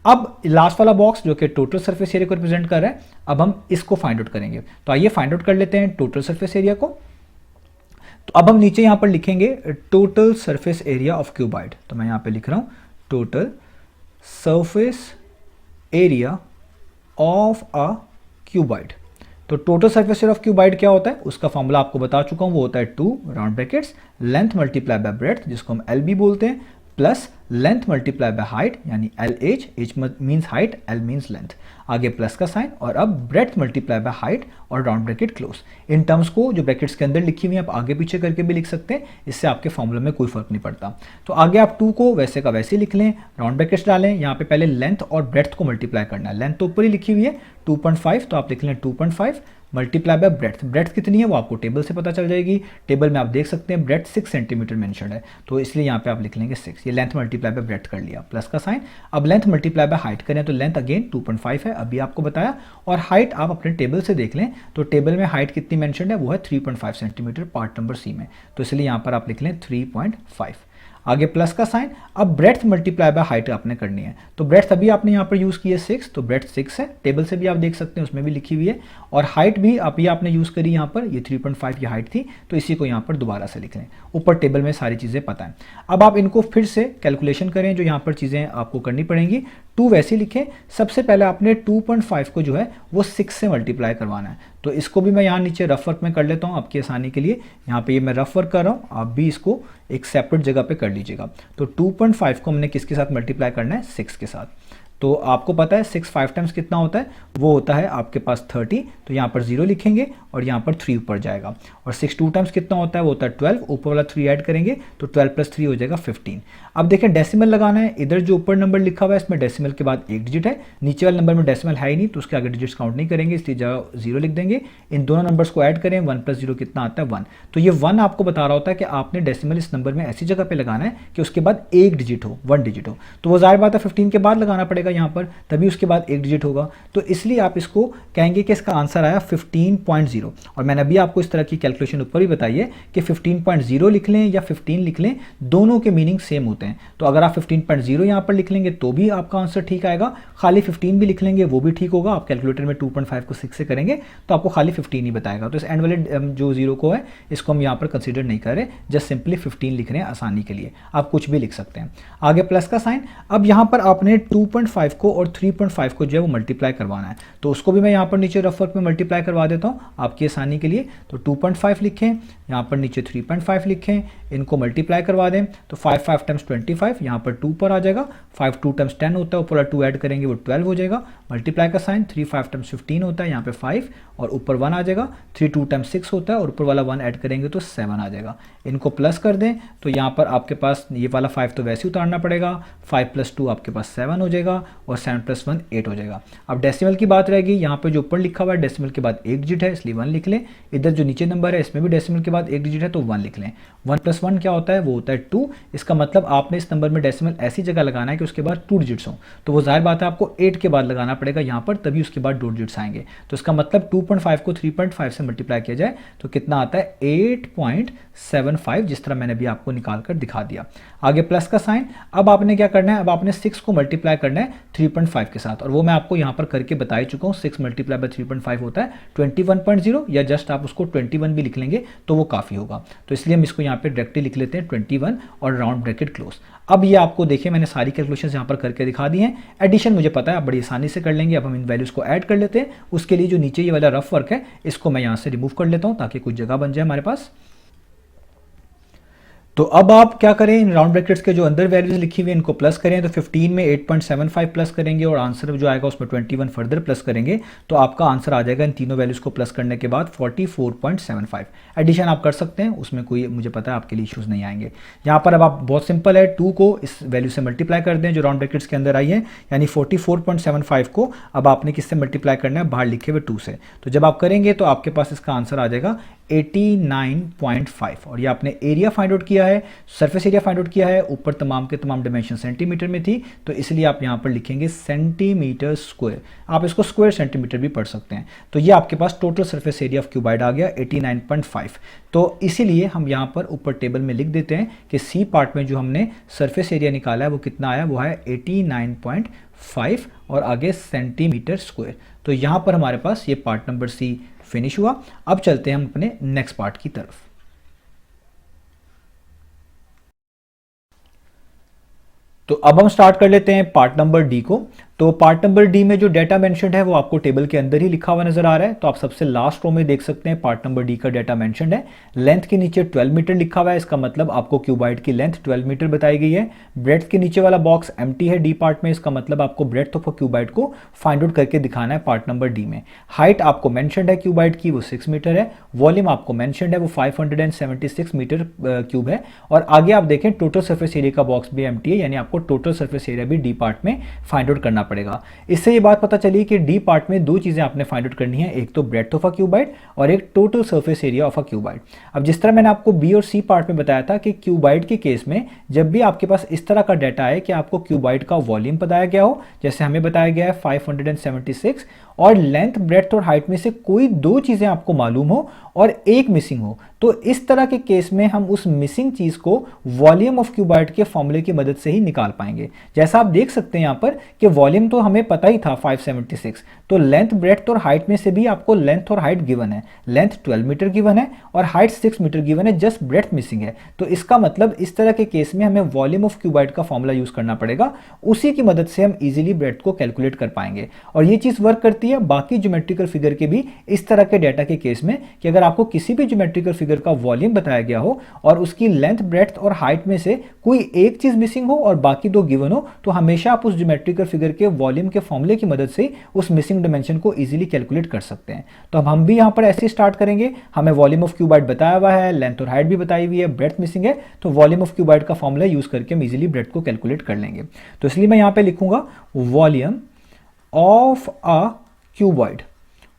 अब लास्ट वाला बॉक्स जो कि टोटल सरफेस एरिया को रिप्रेजेंट कर रहा है, अब हम इसको फाइंड आउट करेंगे। तो आइए फाइंड आउट कर लेते हैं टोटल सरफेस एरिया को। तो अब हम नीचे यहां पर लिखेंगे total surface area of cuboid. तो मैं यहां पे लिख रहा हूं total surface area of a cuboid. तो total surface area of cuboid क्या होता है, उसका फॉर्मूला आपको बता चुका हूं, वो होता है 2 round brackets length multiply by breadth, जिसको हम एल भी बोलते हैं, plus length multiply by height, यानी L H, H means height, L means length, आगे प्लस का साइन, और अब ब्रेड्थ मल्टीप्लाई बाय हाइट और राउंड ब्रैकेट क्लोज। इन टर्म्स को जो ब्रैकेट्स के अंदर लिखी हुई है आप आगे पीछे करके भी लिख सकते हैं, इससे आपके फॉर्मूला में कोई फर्क नहीं पड़ता। तो आगे आप 2 को वैसे का वैसे लिख लें, राउंड ब्रैकेट्स डालें, यहाँ पे पहले लेंथ और ब्रेड्थ को मल्टीप्लाई करना है। लेंथ तो ऊपर ही लिखी हुई है 2.5, तो आप लिख लें 2.5 मल्टीप्लाई बाय ब्रेड्थ। ब्रेड्थ कितनी है वो आपको टेबल से पता चल जाएगी, टेबल में आप देख सकते हैं ब्रेड्थ 6 सेंटीमीटर मेंशन है, तो इसलिए यहाँ पे आप लिख लेंगे 6। ये लेंथ मल्टीप्लाई बाय ब्रेड्थ कर लिया, प्लस का साइन। अब लेंथ मल्टीप्लाई बाय हाइट करें तो लेंथ अगेन 2.5 है, अभी आपको बताया, और हाइट आप अपने टेबल से देख लें, तो टेबल में हाइट कितनी मेंशन है, वो है 3.5 सेंटीमीटर पार्ट नंबर सी में, तो इसलिए यहाँ पर आप लिख लें 3.5। आगे प्लस का साइन, अब ब्रेड्थ मल्टीप्लाई बाय हाइट आपने करनी है। तो ब्रेड्थ अभी आपने यहाँ पर यूज़ की है 6, तो ब्रेड्थ 6 है, टेबल से भी आप देख सकते हैं उसमें भी लिखी हुई है। और हाइट भी आप ये आपने यूज़ करी यहाँ पर, ये 3.5 की हाइट थी, तो इसी को यहाँ पर दोबारा से लिख लें। ऊपर टेबल में सारी चीज़ें पता है। अब आप इनको फिर से कैलकुलेशन करें, जो यहाँ पर चीज़ें आपको करनी पड़ेंगी। 2 वैसे लिखें, सबसे पहले आपने 2.5 को जो है वो 6 से मल्टीप्लाई करवाना है। तो इसको भी मैं यहाँ नीचे रफ वर्क में कर लेता हूँ आपकी आसानी के लिए। यहाँ पे ये मैं रफ वर्क कर रहा हूँ, आप भी इसको एक सेपरेट जगह पे कर लीजिएगा। तो 2.5 को हमने किसके साथ मल्टीप्लाई करना है, 6 के साथ। तो आपको पता है 6 5 टाइम्स कितना होता है, वो होता है आपके पास 30। तो यहाँ पर 0 लिखेंगे और यहाँ पर 3 ऊपर जाएगा। और 6 2 टाइम्स कितना होता है, वो होता है 12, ऊपर वाला 3 ऐड करेंगे तो 12 + 3 हो जाएगा 15। अब देखें डेसिमल लगाना है, इधर जो ऊपर नंबर लिखा हुआ है इसमें डेसिमल के बाद एक डिजिट है, नीचे वाले नंबर में डेसिमल है ही नहीं तो उसके आगे डिजिट्स काउंट नहीं करेंगे, इसलिए जगह 0 लिख देंगे। इन दोनों नंबर्स को ऐड करें, 1 + 0 कितना आता है 1। तो ये 1 आपको बता रहा होता है कि आपने डेसिमल इस नंबर में ऐसी जगह पे लगाना है कि उसके बाद एक डिजिट हो, 1 डिजिट हो। तो वो जाहिर बात है 15 के बाद लगाना पड़ेगा यहाँ पर, तभी उसके बाद एक डिजिट होगा। तो इसलिए आप इसको कहेंगे कि इसका आंसर आया 15.0। और मैंने अभी आपको इस तरह की कैलकुलेशन ऊपर भी बताई है कि 15.0 लिख लें या 15 लिख लें, दोनों के मीनिंग सेम होते हैं। तो अगर आप 15.0 यहाँ पर लिख लेंगे तो भी आपका आंसर ठीक आएगा, खाली 15 भी लिख लेंगे वो भी ठीक होगा। आप कैलकुलेटर में 2.5 को 6 से करेंगे तो आपको खाली 15 ही बताएगा। तो इस एंड वाले जो 0 को है इसको हम यहाँ पर कंसिडर नहीं कर रहे, जस्ट सिंपली 15 लिख रहे हैं आसानी के लिए। आप कुछ भी लिख सकते हैं। आगे प्लस का साइन, अब यहाँ पर आपने 2.5 को और 3.5 को जो है वो मल्टीप्लाई करवाना है। तो उसको भी मैं यहाँ पर नीचे रफ वर्क में मल्टीप्लाई करवा देता हूँ आपकी आसानी के लिए। तो 2.5 लिखें, यहाँ पर नीचे 3.5 लिखें, इनको मल्टीप्लाई करवा दें। तो 5 5 टाइम्स 25, यहाँ पर 2 पर आ जाएगा। 5 2 टाइम्स 10 होता है, ऊपर 2 ऐड करेंगे वो 12 हो जाएगा। मल्टीप्लाई का साइन, 3 5 टाइम्स 15 होता है, यहाँ पे 5 और ऊपर 1 आ जाएगा। 3 2 टाइम्स 6 होता है और ऊपर वाला 1 ऐड करेंगे तो 7 आ जाएगा। इनको प्लस कर दें तो यहाँ पर आपके पास ये वाला 5 तो वैसे ही उतारना पड़ेगा, 5 + 2 आपके पास 7 हो जाएगा और 7 + 1 8 हो जाएगा। अब डेसिमल की बात रहेगी, यहाँ पे जो ऊपर लिखा हुआ है डेसिमल के बाद एक डिजिट है इसलिए 1 लिख लें। इधर जो नीचे नंबर है इसमें भी डेसिमल के बाद एक डिजिट है तो 1 लिख लें। 1 + 1 क्या होता है, वो होता है 2। इसका मतलब आपने इस नंबर में डेसिमल ऐसी जगह लगाना है कि उसके बाद 2 डिजिट्स हों। तो वो जाहिर बात है आपको 8 के बाद लगाना पड़ेगा यहाँ पर, तभी उसके बाद 2 डिजिट्स आएंगे। तो इसका मतलब 2.5 को 3.5 से मल्टीप्लाई किया जाए तो कितना आता है 8.75, जिस तरह मैंने भी आपको निकाल कर दिखा दिया। आगे प्लस का साइन, अब आपने क्या करना है, अब आपने 6 को मल्टीप्लाई करना है 3.5 के साथ, और वो मैं आपको यहाँ पर करके बता ही चुका हूँ। 6 × 3.5 होता है 21.0, या जस्ट आप उसको 21 भी लिख लेंगे तो वो काफ़ी होगा। तो इसलिए हम इसको यहाँ पे डायरेक्टली लिख लेते हैं 21 और राउंड ब्रैकेट क्लोज। अब ये आपको देखिए मैंने सारी कैलकुलेशंस यहाँ पर करके दिखा दी हैं। एडिशन मुझे पता है आप बड़ी आसानी से कर लेंगे। अब हम इन वैल्यूज़ को ऐड कर लेते हैं। उसके लिए जो नीचे ये वाला रफ वर्क है इसको मैं यहाँ से रिमूव कर लेता हूँ ताकि कुछ जगह बन जाए हमारे पास। तो अब आप क्या करें, इन राउंड ब्रैकेट्स के जो अंदर वैल्यूज लिखी हुई है इनको प्लस करें। तो 15 में 8.75 प्लस करेंगे और आंसर जो आएगा उसमें 21 फर्दर प्लस करेंगे तो आपका आंसर आ जाएगा इन तीनों वैल्यूज़ को प्लस करने के बाद 44.75। एडिशन आप कर सकते हैं, उसमें कोई मुझे पता है आपके लिए इश्यूज़ नहीं आएंगे। यहाँ पर अब आप बहुत सिंपल है, 2 को इस वैल्यू से मल्टीप्लाई कर दें जो राउंड ब्रैकेट्स के अंदर आई है, यानी 44.75 को अब आपने किससे मल्टीप्लाई करना है, बाहर लिखे हुए 2 से। तो जब आप करेंगे तो आपके पास इसका आंसर आ जाएगा 89.5। और ये आपने एरिया फाइंड आउट किया है, सरफेस एरिया फाइंड आउट किया है। ऊपर तमाम के तमाम डायमेंशन सेंटीमीटर में थी तो इसलिए आप यहाँ पर लिखेंगे सेंटीमीटर स्क्वायर। आप इसको स्क्वायर सेंटीमीटर भी पढ़ सकते हैं। तो ये आपके पास total surface area of cuboid आ गया 89.5। तो इसीलिए हम यहाँ पर ऊपर टेबल में लिख देते हैं कि सी पार्ट में जो हमने सरफेस एरिया निकाला है वो कितना आया, वो है 89.5 और आगे सेंटीमीटर स्क्वायर। तो यहाँ पर हमारे पास ये पार्ट नंबर सी फिनिश हुआ। अब चलते हैं हम अपने नेक्स्ट पार्ट की तरफ। तो अब हम स्टार्ट कर लेते हैं पार्ट नंबर डी को। तो पार्ट नंबर डी में जो डाटा मेंशन्ड है वो आपको टेबल के अंदर ही लिखा हुआ नजर आ रहा है। तो आप सबसे लास्ट रो में देख सकते हैं पार्ट नंबर डी का डाटा मेंशन्ड है। लेंथ के नीचे 12 मीटर लिखा हुआ है, इसका मतलब आपको क्यूबाइड की लेंथ 12 मीटर बताई गई है। ब्रेड्थ के नीचे वाला बॉक्स एम्प्टी है डी पार्ट में, इसका मतलब आपको ब्रेड्थ ऑफ क्यूबाइड को फाइंड आउट करके दिखाना है पार्ट नंबर डी में। हाइट आपको मेंशन्ड है क्यूबाइड की, वो 6 मीटर है। वॉल्यूम आपको मेंशन्ड है, वो 576 मीटर क्यूब है। और आगे आप देखें टोटल सर्फेस एरिया का बॉक्स भी एम्प्टी है, यानी आपको टोटल सर्फेस एरिया भी डी पार्ट में फाइंड आउट करना पड़ेगा। इससे ये बात पता चली कि डी पार्ट में 2 चीजें आपने फाइंड आउट करनी है, एक तो ब्रेड्थ ऑफ अ क्यूबाइड और एक total surface area of a cuboid. अब जिस तरह मैंने आपको बी और सी पार्ट में बताया था कि क्यूबाइड के केस में जब भी आपके पास इस तरह का डाटा है कि आपको क्यूबाइड का वॉल्यूम बताया गया हो, जैसे हमें बताया गया है 576 और लेंथ, ब्रेड्थ और हाइट में से कोई दो चीज़ें आपको मालूम हो और एक मिसिंग हो, तो इस तरह के केस में हम उस मिसिंग चीज़ को वॉल्यूम ऑफ क्यूबॉइड के फॉर्मूले की मदद से ही निकाल पाएंगे। जैसा आप देख सकते हैं यहाँ पर कि वॉल्यूम तो हमें पता ही था 576, तो लेंथ, ब्रेड्थ और हाइट में से भी आपको लेंथ और हाइट गिवन है। लेंथ 12 मीटर गिवन है और हाइट 6 मीटर गिवन है, जस्ट ब्रेड्थ मिसिंग है। तो इसका मतलब इस तरह के केस में हमें वॉल्यूम ऑफ क्यूबॉइड का फॉर्मूला यूज करना पड़ेगा, उसी की मदद से हम इजीली ब्रेड्थ को कैलकुलेट कर पाएंगे। और ये चीज़ वर्क करती है बाकी ज्योमेट्रिकल फिगर के भी इस तरह के डेटा के केस में, कि अगर आपको किसी भी ज्योमेट्रिकल फिगर का वॉल्यूम बताया गया हो और उसकी लेंथ, ब्रेड्थ और हाइट में से कोई एक चीज मिसिंग हो और बाकी दो गिवन हो, तो हमेशा आप उस ज्योमेट्रिकल फिगर के वॉल्यूम के फॉर्मूले की मदद से उस मिसिंग डायमेंशन को इजीली कैलकुलेट कर सकते हैं। तो अब हम भी यहां पर ऐसे स्टार्ट करेंगे। हमें वॉल्यूम ऑफ क्यूबॉइड बताया हुआ है, लेंथ और हाइट भी बताई हुई है, ब्रेड्थ मिसिंग है, तो वॉल्यूम ऑफ क्यूबॉइड का फॉर्मूला यूज करके हम इजीली ब्रेड्थ को कैलकुलेट कर लेंगे। तो इसलिए मैं यहां पर लिखूंगा वॉल्यूम ऑफ अ क्यूबॉइड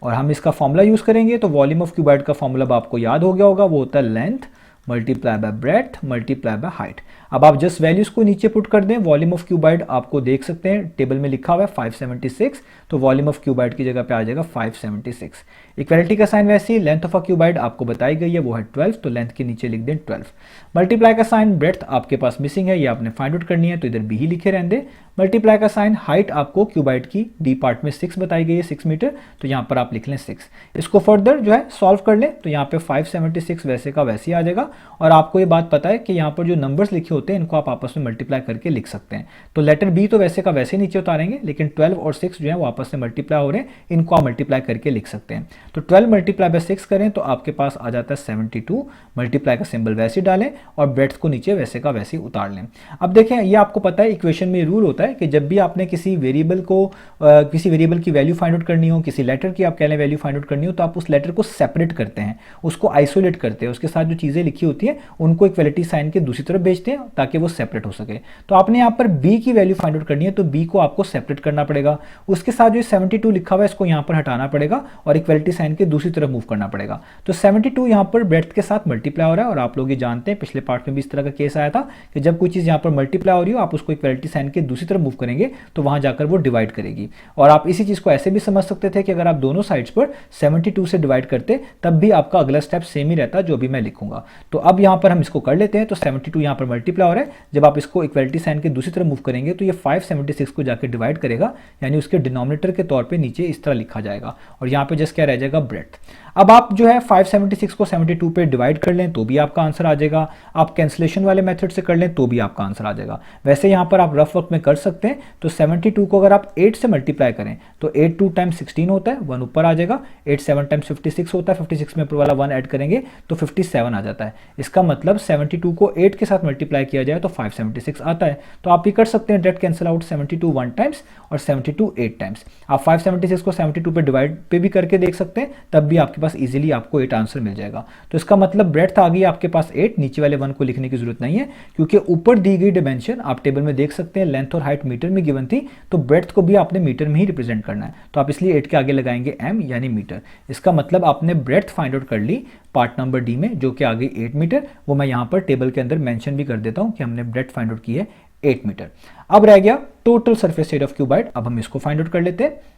और हम इसका फॉर्मूला यूज करेंगे। तो वॉल्यूम ऑफ क्यूबॉइड का फॉर्मूला आपको याद हो गया होगा, वो होता है length multiply by breadth multiply by height. अब आप जस्ट वैल्यूज को नीचे पुट कर दें। वॉल्यूम ऑफ क्यूबॉइड आपको देख सकते हैं टेबल में लिखा हुआ है 576, तो वॉल्यूम ऑफ क्यूबॉइड की जगह पे आ जाएगा 576। इक्वालिटी का साइन वैसे ही, लेंथ ऑफ अ क्यूबॉइड आपको बताई गई है वो है 12, तो लेंथ के नीचे लिख दें 12। मल्टीप्लाई का साइन, ब्रेड्थ आपके पास मिसिंग है, ये आपने फाइंड आउट करनी है, तो इधर बी ही लिखे रहने दें। मल्टीप्लाई का साइन, हाइट आपको क्यूबॉइड की डी पार्ट में 6 बताई गई है, 6 मीटर, तो यहाँ पर आप लिख लें 6। इसको फर्दर जो है सॉल्व कर लें, तो यहाँ पे 576 वैसे का वैसे ही आ जाएगा। और आपको ये बात पता है कि यहाँ पर जो नंबर्स लिखे होते हैं इनको आप आपस में मल्टीप्लाई करके लिख सकते हैं। तो लेटर बी तो वैसे का वैसे नीचे उतारेंगे, लेकिन 12 और 6 जो है वो आपस में मल्टीप्लाई हो रहे हैं, इनको आप मल्टीप्लाई करके लिख सकते हैं। तो 12 मल्टीप्लाई बाय 6 करें तो आपके पास आ जाता है 72। मल्टीप्लाई का सिंबल वैसे डालें और ब्रेड्थ को नीचे वैसे का वैसे उतार लें। अब देखें, ये आपको पता है इक्वेशन में रूल होता है कि जब भी आपने किसी वेरिएबल को किसी वेरिएबल की वैल्यू फाइंड आउट करनी हो, किसी लेटर की आप कह लें वैल्यू फाइंड आउट करनी हो, तो आप उस लेटर को सेपरेट करते हैं, उसको आइसोलेट करते हैं, उसके साथ जो चीज़ें लिखी होती हैं उनको इक्वलिटी साइन के दूसरी तरफ भेजते हैं ताकि वो सेपरेट हो सके। तो आपने यहाँ पर बी की वैल्यू फाइंड आउट करनी है, तो बी को आपको सेपरेट करना पड़ेगा, उसके साथ जो 72 लिखा हुआ है इसको यहाँ पर हटाना पड़ेगा और इक्वलिटी साइन के दूसरी तरफ मूव करना पड़ेगा। तो 72 यहाँ पर ब्रेड्थ के साथ मल्टीप्लाई हो रहा है, और आप लोग ये जानते हैं पिछले पार्ट में भी इस तरह का केस आया था कि जब कोई चीज़ यहाँ पर मल्टीप्लाई हो रही हो, आप उसको इक्वलिटी साइन के दूसरी तरफ मूव करेंगे तो वहां जाकर वो डिवाइड करेगी। और आप इसी चीज़ को ऐसे भी समझ सकते थे कि अगर आप दोनों साइड्स पर 72 से डिवाइड करते तब भी आपका अगला स्टेप सेम ही रहता, जो भी मैं लिखूंगा। तो अब यहाँ पर हम इसको कर लेते हैं। तो 72 यहाँ पर मल्टीप्लाई हो रहा है, जब आप इसको इक्वलिटी साइन के दूसरी तरफ मूव करेंगे तो ये 576 को जाकर डिवाइड करेगा, यानी उसके डिनोमिनेटर के तौर पे नीचे इस तरह लिखा जाएगा, और यहाँ पे जस्ट क्या रह जाएगा, ब्रेड्थ। अब आप जो है 576 को 72 पे डिवाइड कर लें तो भी आपका आंसर आ जाएगा, आप कैंसलेशन वाले मेथड से कर लें तो भी आपका आंसर आ जाएगा। वैसे यहाँ पर आप रफ वर्क में कर सकते हैं। तो 72 को अगर आप 8 से मल्टीप्लाई करें तो 8 2 टाइम्स 16 होता है, 1 ऊपर आ जाएगा, 8 7 टाइम्स 56 होता है, 56 में ऊपर वाला 1 ऐड करेंगे तो 57 आ जाता है। इसका मतलब 72 को 8 के साथ मल्टीप्लाई किया जाए तो 576 आता है। तो आप ये कर सकते हैं, डायरेक्ट कैंसिल आउट, 72 1 टाइम्स और 72 8 टाइम्स। आप 576 को 72 पे डिवाइड पे भी करके देख सकते हैं, तब भी आपके पास इजीली आपको 8 आंसर मिल जाएगा। तो इसका मतलब ब्रेड्थ आ गई आपके पास 8, नीचे वाले 1 को लिखने की जरूरत नहीं है क्योंकि ऊपर दी गई डिमेंशन आप टेबल में देख सकते हैं, लेंथ और हाइट मीटर में गिवन थी, तो ब्रेड्थ को भी आपने मीटर में ही रिप्रेजेंट करना है। तो आप इसलिए 8 के आगे लगाएंगे m यानी मीटर। इसका मतलब आपने ब्रेड्थ फाइंड आउट कर ली पार्ट नंबर डी में, जो कि आ गई 8 मीटर। वो मैं यहाँ पर टेबल के अंदर मेंशन भी कर देता हूँ कि हमने ब्रेड्थ फाइंड आउट की है 8 मीटर। अब रह गया total surface area of cuboid, अब हम इसको फाइंड आउट कर लेते हैं।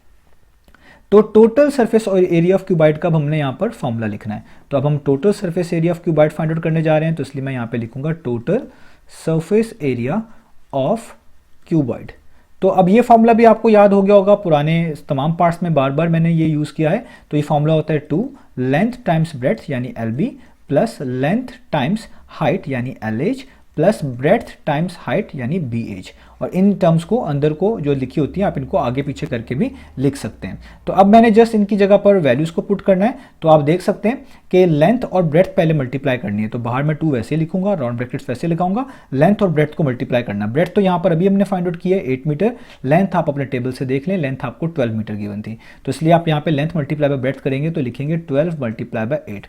तो total surface area of cuboid का हमने यहाँ पर फॉर्मूला लिखना है। तो अब हम total surface area of cuboid find out करने जा रहे हैं, तो इसलिए मैं यहाँ पे लिखूंगा total surface area of cuboid. तो अब ये फॉर्मूला भी आपको याद हो गया होगा, पुराने तमाम पार्ट्स में बार बार मैंने ये यूज़ किया है। तो ये फॉर्मूला होता है 2 लेंथ टाइम्स ब्रेड्थ यानी LB plus length times height यानी LH plus breadth times height यानी BH। और इन टर्म्स को अंदर को जो लिखी होती है आप इनको आगे पीछे करके भी लिख सकते हैं। तो अब मैंने जस्ट इनकी जगह पर वैल्यूज़ को पुट करना है। तो आप देख सकते हैं कि लेंथ और ब्रेड्थ पहले मल्टीप्लाई करनी है, तो बाहर मैं 2 वैसे लिखूंगा, राउंड ब्रैकेट्स वैसे लगाऊंगा, लेंथ और ब्रेड्थ को मल्टीप्लाई करना। ब्रेड्थ तो यहाँ पर अभी हमने फाइंड आउट किया है 8 मीटर, लेंथ आप अपने टेबल से देख लें, लेंथ आपको 12 मीटर गिवन थी, तो इसलिए आप यहाँ पे लेंथ मल्टीप्लाई बाय ब्रेड्थ करेंगे तो लिखेंगे 12 मल्टीप्लाई बाय 8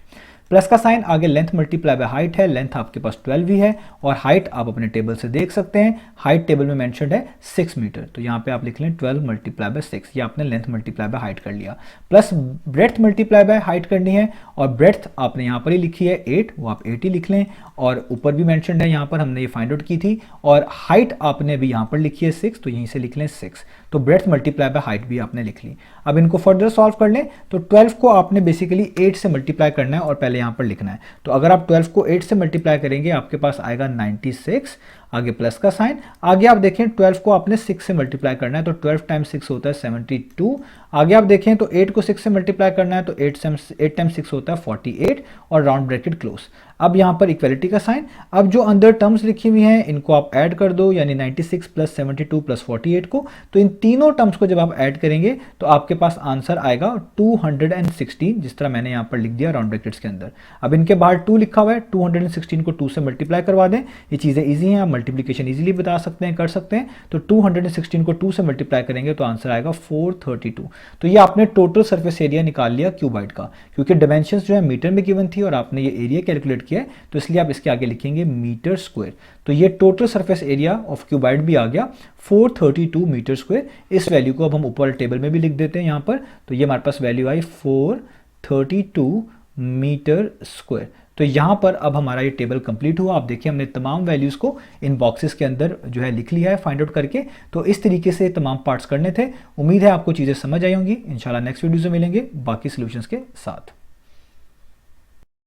प्लस का साइन आगे लेंथ मल्टीप्लाई बाय हाइट है, लेंथ आपके पास 12 ही है और हाइट आप अपने टेबल से देख सकते हैं, हाइट टेबल में मेंशन्ड है 6 मीटर, तो यहाँ पे आप लिख लें 12 मल्टीप्लाई बाय 6, ये आपने लेंथ मल्टीप्लाई बाय हाइट कर लिया। Plus breadth multiply by height करनी है और ब्रेड्थ आपने यहाँ पर ही लिखी है 8, वो आप 8 ही लिख लें और ऊपर भी मेंशन्ड है, यहाँ पर हमने ये फाइंड आउट की थी और हाइट आपने भी यहाँ पर लिखी है 6, तो यहीं से लिख लें 6, तो ब्रेड्थ मल्टीप्लाई बाय हाइट भी आपने लिख ली। अब इनको फर्दर सॉल्व कर लें तो 12 को आपने बेसिकली 8 से मल्टीप्लाई करना है और पहले यहाँ पर लिखना है, तो अगर आप 12 को 8 से मल्टीप्लाई करेंगे आपके पास आएगा 96, आगे प्लस का साइन, आगे आप देखें 12 को आपने 6 से मल्टीप्लाई करना है तो 12 टाइम्स 6 होता है 72, आगे आप देखें तो 8 को 6 से मल्टीप्लाई करना है तो 8 टाइम्स 6 होता है 48 और राउंड ब्रैकेट क्लोज। अब यहाँ पर इक्वलिटी का साइन, अब जो अंदर टर्म्स लिखी हुई हैं इनको आप ऐड कर दो, यानी 96 प्लस 72 प्लस 48 को, तो इन तीनों टर्म्स को जब आप ऐड करेंगे तो आपके पास आंसर आएगा 216, जिस तरह मैंने यहाँ पर लिख दिया राउंड ब्रैकेट्स के अंदर। अब इनके बाहर 2 लिखा हुआ है, 216 को 2 से मल्टीप्लाई करवा दें, ये चीज़ें ईजी हैं, आप मल्टीप्लिकेशन ईजिली बता सकते हैं, कर सकते हैं, तो 216 को 2 से मल्टीप्लाई करेंगे तो आंसर आएगा 432। तो ये आपने टोटल सरफेस एरिया निकाल लिया क्यूबाइड का, क्योंकि डायमेंशंस जो है मीटर में गिवन थी और आपने ये एरिया कैलकुलेट किया है, तो इसलिए आप इसके आगे लिखेंगे मीटर स्क्वायर। तो ये total surface area of cuboid भी आ गया 432 मीटर स्क्वायर। इस वैल्यू को अब हम ऊपर टेबल में भी लिख देते हैं यहाँ पर, तो ये हमारे पास वैल्यू आई 432 मीटर स्क्वायर। तो यहाँ पर अब हमारा ये टेबल कंप्लीट हुआ। आप देखिए हमने तमाम वैल्यूज़ को इन बॉक्सेस के अंदर जो है लिख लिया है फाइंड आउट करके। तो इस तरीके से तमाम पार्ट्स करने थे। उम्मीद है आपको चीज़ें समझ आई होंगी। इंशाल्लाह नेक्स्ट वीडियो से मिलेंगे बाकी सॉल्यूशंस के साथ।